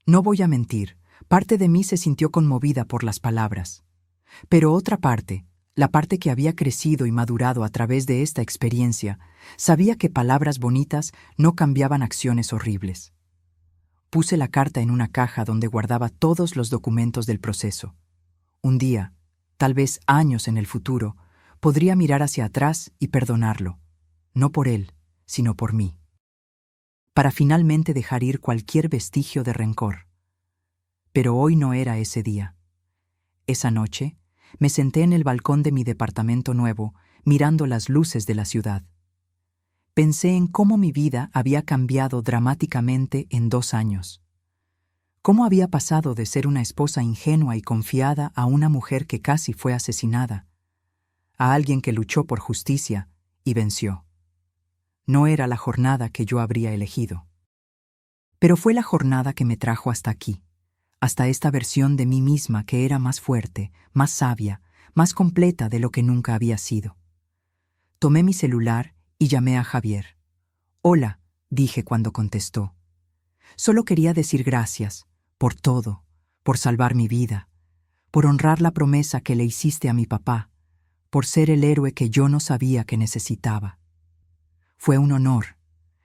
No voy a mentir, parte de mí se sintió conmovida por las palabras. Pero otra parte, la parte que había crecido y madurado a través de esta experiencia, sabía que palabras bonitas no cambiaban acciones horribles. Puse la carta en una caja donde guardaba todos los documentos del proceso. Un día, tal vez años en el futuro, podría mirar hacia atrás y perdonarlo, no por él, sino por mí, para finalmente dejar ir cualquier vestigio de rencor. Pero hoy no era ese día. Esa noche, me senté en el balcón de mi departamento nuevo, mirando las luces de la ciudad. Pensé en cómo mi vida había cambiado dramáticamente en 2 años. Cómo había pasado de ser una esposa ingenua y confiada a una mujer que casi fue asesinada, a alguien que luchó por justicia y venció. No era la jornada que yo habría elegido. Pero fue la jornada que me trajo hasta aquí, hasta esta versión de mí misma que era más fuerte, más sabia, más completa de lo que nunca había sido. Tomé mi celular y llamé a Javier. «Hola», dije cuando contestó. «Solo quería decir gracias, por todo, por salvar mi vida, por honrar la promesa que le hiciste a mi papá, por ser el héroe que yo no sabía que necesitaba». «Fue un honor»,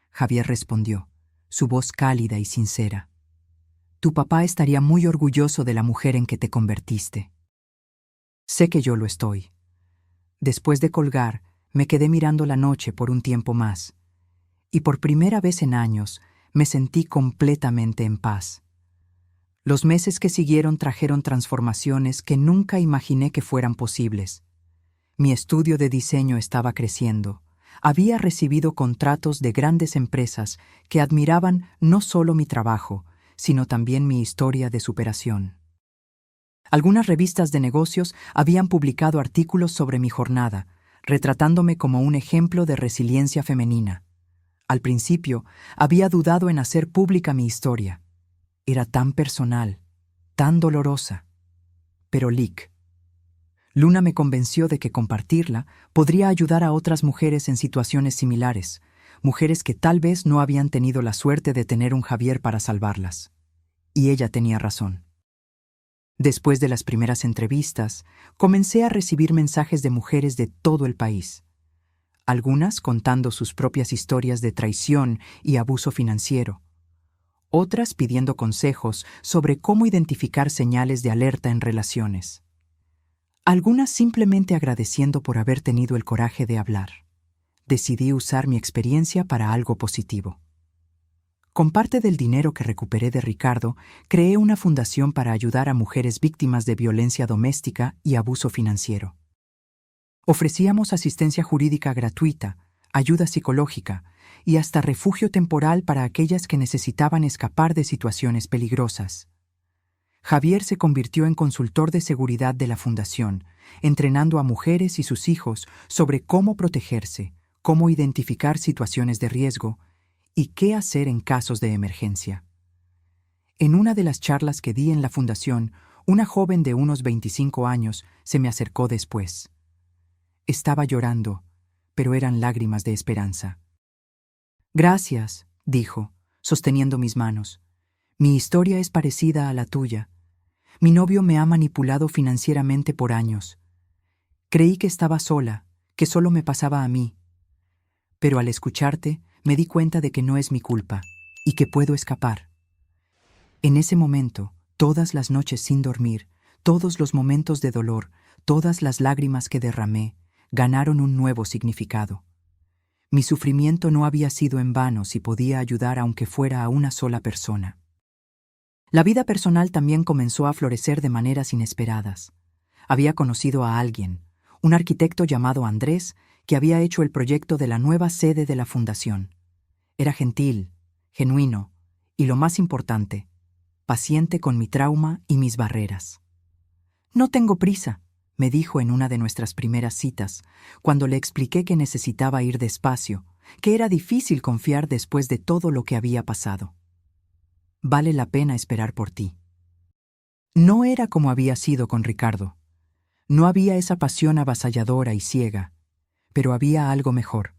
Javier respondió, su voz cálida y sincera. «Tu papá estaría muy orgulloso de la mujer en que te convertiste». Sé que yo lo estoy. Después de colgar, me quedé mirando la noche por un tiempo más, y por primera vez en años me sentí completamente en paz. Los meses que siguieron trajeron transformaciones que nunca imaginé que fueran posibles. Mi estudio de diseño estaba creciendo. Había recibido contratos de grandes empresas que admiraban no solo mi trabajo, sino también mi historia de superación. Algunas revistas de negocios habían publicado artículos sobre mi jornada, retratándome como un ejemplo de resiliencia femenina. Al principio, había dudado en hacer pública mi historia. Era tan personal, tan dolorosa. Pero Luna me convenció de que compartirla podría ayudar a otras mujeres en situaciones similares, mujeres que tal vez no habían tenido la suerte de tener un Javier para salvarlas. Y ella tenía razón. Después de las primeras entrevistas, comencé a recibir mensajes de mujeres de todo el país. Algunas contando sus propias historias de traición y abuso financiero. Otras pidiendo consejos sobre cómo identificar señales de alerta en relaciones. Algunas simplemente agradeciendo por haber tenido el coraje de hablar. Decidí usar mi experiencia para algo positivo. Con parte del dinero que recuperé de Ricardo, creé una fundación para ayudar a mujeres víctimas de violencia doméstica y abuso financiero. Ofrecíamos asistencia jurídica gratuita, ayuda psicológica y hasta refugio temporal para aquellas que necesitaban escapar de situaciones peligrosas. Javier se convirtió en consultor de seguridad de la fundación, entrenando a mujeres y sus hijos sobre cómo protegerse, cómo identificar situaciones de riesgo y qué hacer en casos de emergencia. En una de las charlas que di en la fundación, una joven de unos 25 años se me acercó después. Estaba llorando, pero eran lágrimas de esperanza. «Gracias», dijo, sosteniendo mis manos. «Mi historia es parecida a la tuya. Mi novio me ha manipulado financieramente por años. Creí que estaba sola, que solo me pasaba a mí. Pero al escucharte, me di cuenta de que no es mi culpa y que puedo escapar». En ese momento, todas las noches sin dormir, todos los momentos de dolor, todas las lágrimas que derramé, ganaron un nuevo significado. Mi sufrimiento no había sido en vano si podía ayudar aunque fuera a una sola persona. La vida personal también comenzó a florecer de maneras inesperadas. Había conocido a alguien, un arquitecto llamado Andrés, que había hecho el proyecto de la nueva sede de la fundación. Era gentil, genuino y, lo más importante, paciente con mi trauma y mis barreras. «No tengo prisa», me dijo en una de nuestras primeras citas, cuando le expliqué que necesitaba ir despacio, que era difícil confiar después de todo lo que había pasado. «Vale la pena esperar por ti». No era como había sido con Ricardo. No había esa pasión avasalladora y ciega, pero había algo mejor.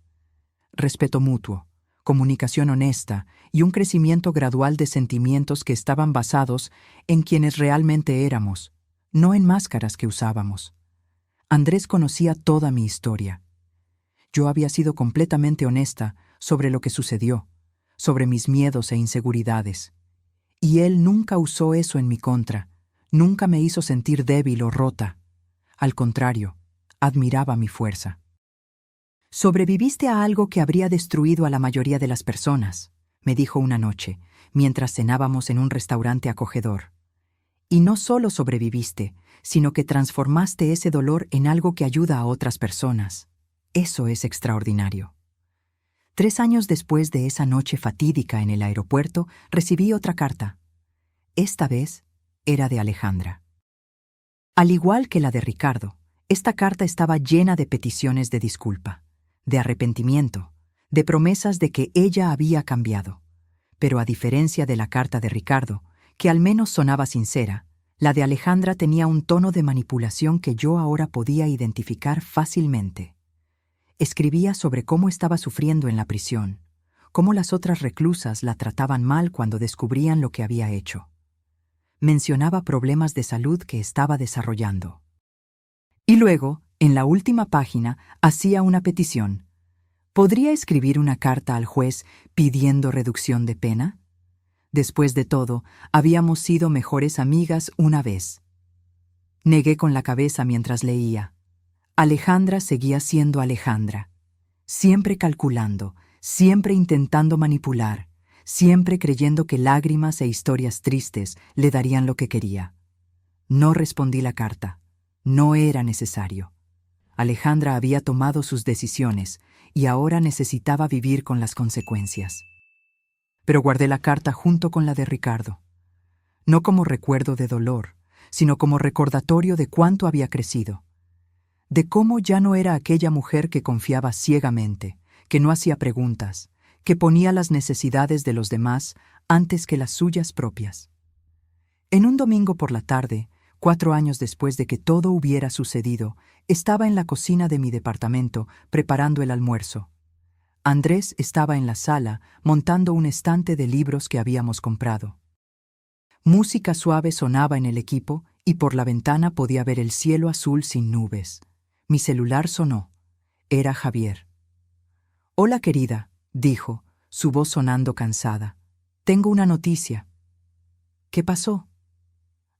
Respeto mutuo, comunicación honesta y un crecimiento gradual de sentimientos que estaban basados en quienes realmente éramos, no en máscaras que usábamos. Andrés conocía toda mi historia. Yo había sido completamente honesta sobre lo que sucedió, sobre mis miedos e inseguridades. Y él nunca usó eso en mi contra, nunca me hizo sentir débil o rota. Al contrario, admiraba mi fuerza. «Sobreviviste a algo que habría destruido a la mayoría de las personas», me dijo una noche, mientras cenábamos en un restaurante acogedor. «Y no solo sobreviviste, sino que transformaste ese dolor en algo que ayuda a otras personas. Eso es extraordinario». 3 años después de esa noche fatídica en el aeropuerto, recibí otra carta. Esta vez era de Alejandra. Al igual que la de Ricardo, esta carta estaba llena de peticiones de disculpa, de arrepentimiento, de promesas de que ella había cambiado. Pero a diferencia de la carta de Ricardo, que al menos sonaba sincera, la de Alejandra tenía un tono de manipulación que yo ahora podía identificar fácilmente. Escribía sobre cómo estaba sufriendo en la prisión, cómo las otras reclusas la trataban mal cuando descubrían lo que había hecho. Mencionaba problemas de salud que estaba desarrollando. Y luego, en la última página, hacía una petición. ¿Podría escribir una carta al juez pidiendo reducción de pena? Después de todo, habíamos sido mejores amigas una vez. Negué con la cabeza mientras leía. Alejandra seguía siendo Alejandra, siempre calculando, siempre intentando manipular, siempre creyendo que lágrimas e historias tristes le darían lo que quería. No respondí la carta. No era necesario. Alejandra había tomado sus decisiones y ahora necesitaba vivir con las consecuencias. Pero guardé la carta junto con la de Ricardo. No como recuerdo de dolor, sino como recordatorio de cuánto había crecido. De cómo ya no era aquella mujer que confiaba ciegamente, que no hacía preguntas, que ponía las necesidades de los demás antes que las suyas propias. En un domingo por la tarde, 4 años después de que todo hubiera sucedido, estaba en la cocina de mi departamento preparando el almuerzo. Andrés estaba en la sala montando un estante de libros que habíamos comprado. Música suave sonaba en el equipo y por la ventana podía ver el cielo azul sin nubes. Mi celular sonó. Era Javier. «Hola, querida», dijo, su voz sonando cansada. «Tengo una noticia». «¿Qué pasó?»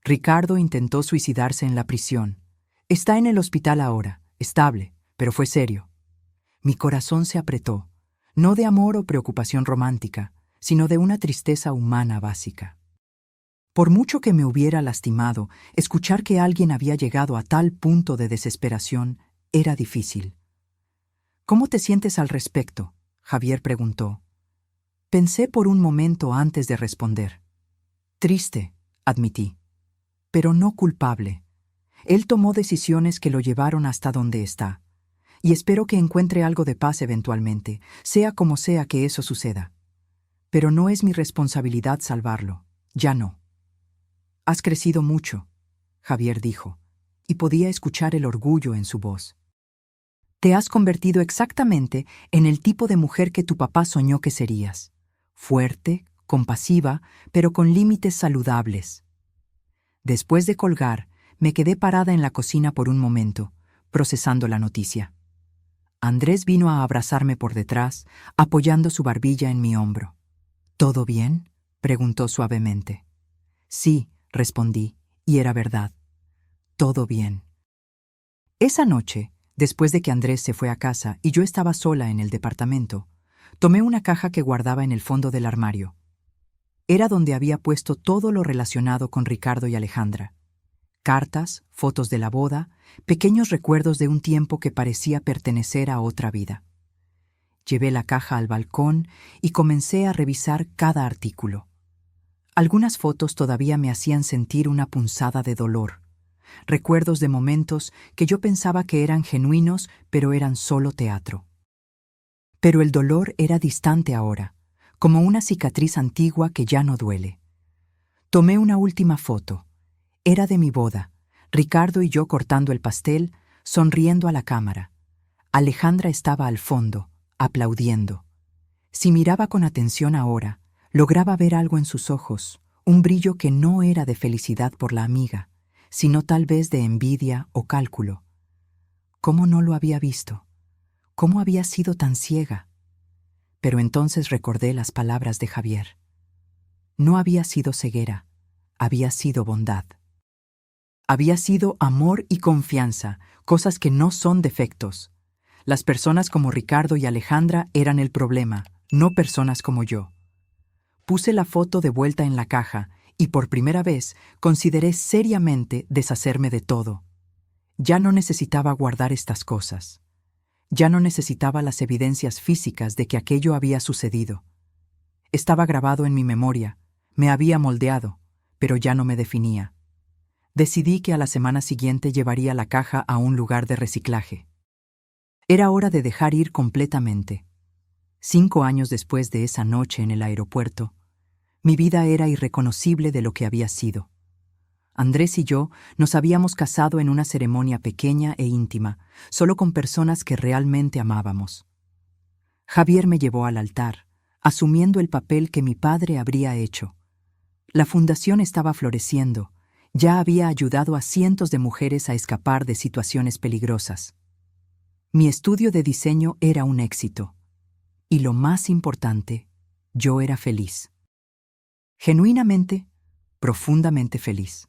«Ricardo intentó suicidarse en la prisión. Está en el hospital ahora, estable, pero fue serio». Mi corazón se apretó, no de amor o preocupación romántica, sino de una tristeza humana básica. Por mucho que me hubiera lastimado, escuchar que alguien había llegado a tal punto de desesperación era difícil. «¿Cómo te sientes al respecto?», Javier preguntó. Pensé por un momento antes de responder. «Triste», admití, «pero no culpable. Él tomó decisiones que lo llevaron hasta donde está, y espero que encuentre algo de paz eventualmente, sea como sea que eso suceda. Pero no es mi responsabilidad salvarlo, ya no». «Has crecido mucho», Javier dijo, y podía escuchar el orgullo en su voz. «Te has convertido exactamente en el tipo de mujer que tu papá soñó que serías. Fuerte, compasiva, pero con límites saludables». Después de colgar, me quedé parada en la cocina por un momento, procesando la noticia. Andrés vino a abrazarme por detrás, apoyando su barbilla en mi hombro. «¿Todo bien?», preguntó suavemente. «Sí», respondí, y era verdad. Todo bien. Esa noche, después de que Andrés se fue a casa y yo estaba sola en el departamento, tomé una caja que guardaba en el fondo del armario. Era donde había puesto todo lo relacionado con Ricardo y Alejandra. Cartas, fotos de la boda, pequeños recuerdos de un tiempo que parecía pertenecer a otra vida. Llevé la caja al balcón y comencé a revisar cada artículo. Algunas fotos todavía me hacían sentir una punzada de dolor. Recuerdos de momentos que yo pensaba que eran genuinos, pero eran solo teatro. Pero el dolor era distante ahora, como una cicatriz antigua que ya no duele. Tomé una última foto. Era de mi boda, Ricardo y yo cortando el pastel, sonriendo a la cámara. Alejandra estaba al fondo, aplaudiendo. Si miraba con atención ahora, lograba ver algo en sus ojos, un brillo que no era de felicidad por la amiga, sino tal vez de envidia o cálculo. ¿Cómo no lo había visto? ¿Cómo había sido tan ciega? Pero entonces recordé las palabras de Javier. No había sido ceguera, había sido bondad. Había sido amor y confianza, cosas que no son defectos. Las personas como Ricardo y Alejandra eran el problema, no personas como yo. Puse la foto de vuelta en la caja y por primera vez consideré seriamente deshacerme de todo. Ya no necesitaba guardar estas cosas. Ya no necesitaba las evidencias físicas de que aquello había sucedido. Estaba grabado en mi memoria, me había moldeado, pero ya no me definía. Decidí que a la semana siguiente llevaría la caja a un lugar de reciclaje. Era hora de dejar ir completamente. 5 años después de esa noche en el aeropuerto, mi vida era irreconocible de lo que había sido. Andrés y yo nos habíamos casado en una ceremonia pequeña e íntima, solo con personas que realmente amábamos. Javier me llevó al altar, asumiendo el papel que mi padre habría hecho. La fundación estaba floreciendo, ya había ayudado a cientos de mujeres a escapar de situaciones peligrosas. Mi estudio de diseño era un éxito. Y lo más importante, yo era feliz. Genuinamente, profundamente feliz.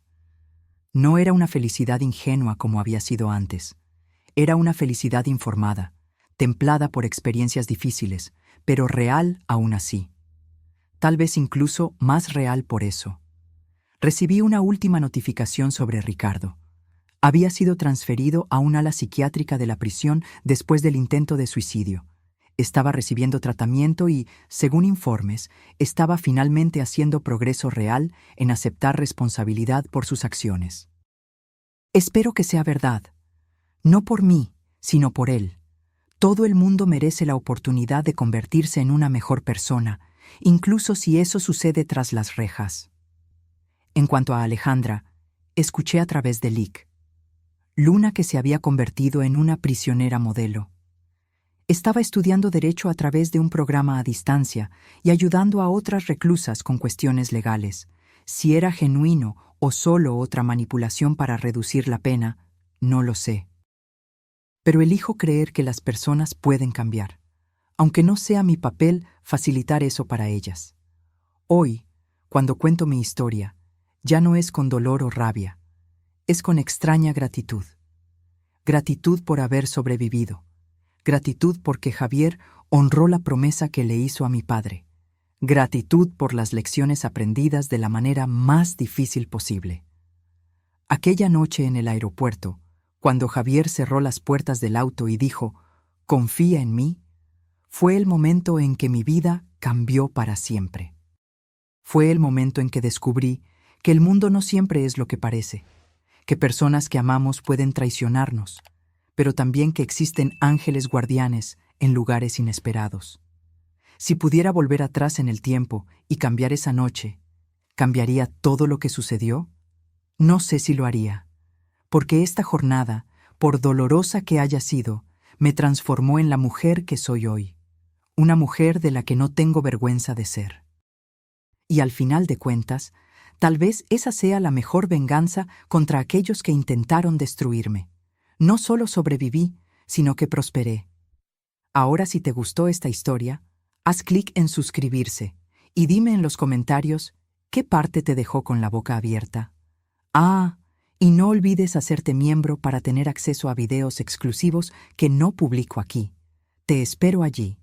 No era una felicidad ingenua como había sido antes. Era una felicidad informada, templada por experiencias difíciles, pero real aún así. tal vez incluso más real por eso. Recibí una última notificación sobre Ricardo. Había sido transferido a un ala psiquiátrica de la prisión después del intento de suicidio. Estaba recibiendo tratamiento y, según informes, estaba finalmente haciendo progreso real en aceptar responsabilidad por sus acciones. Espero que sea verdad. No por mí, sino por él. Todo el mundo merece la oportunidad de convertirse en una mejor persona, incluso si eso sucede tras las rejas. En cuanto a Alejandra, escuché a través de Lick. Luna, que se había convertido en una prisionera modelo. Estaba estudiando Derecho a través de un programa a distancia y ayudando a otras reclusas con cuestiones legales. Si era genuino o solo otra manipulación para reducir la pena, no lo sé. Pero elijo creer que las personas pueden cambiar, aunque no sea mi papel facilitar eso para ellas. Hoy, cuando cuento mi historia, ya no es con dolor o rabia, es con extraña gratitud. Gratitud por haber sobrevivido. Gratitud porque Javier honró la promesa que le hizo a mi padre. Gratitud por las lecciones aprendidas de la manera más difícil posible. Aquella noche en el aeropuerto, cuando Javier cerró las puertas del auto y dijo, «Confía en mí», fue el momento en que mi vida cambió para siempre. Fue el momento en que descubrí que el mundo no siempre es lo que parece, que personas que amamos pueden traicionarnos, pero también que existen ángeles guardianes en lugares inesperados. Si pudiera volver atrás en el tiempo y cambiar esa noche, ¿cambiaría todo lo que sucedió? No sé si lo haría, porque esta jornada, por dolorosa que haya sido, me transformó en la mujer que soy hoy, una mujer de la que no tengo vergüenza de ser. Y al final de cuentas, tal vez esa sea la mejor venganza contra aquellos que intentaron destruirme. No solo sobreviví, sino que prosperé. Ahora, si te gustó esta historia, haz clic en suscribirse y dime en los comentarios qué parte te dejó con la boca abierta. Y no olvides hacerte miembro para tener acceso a videos exclusivos que no publico aquí. Te espero allí.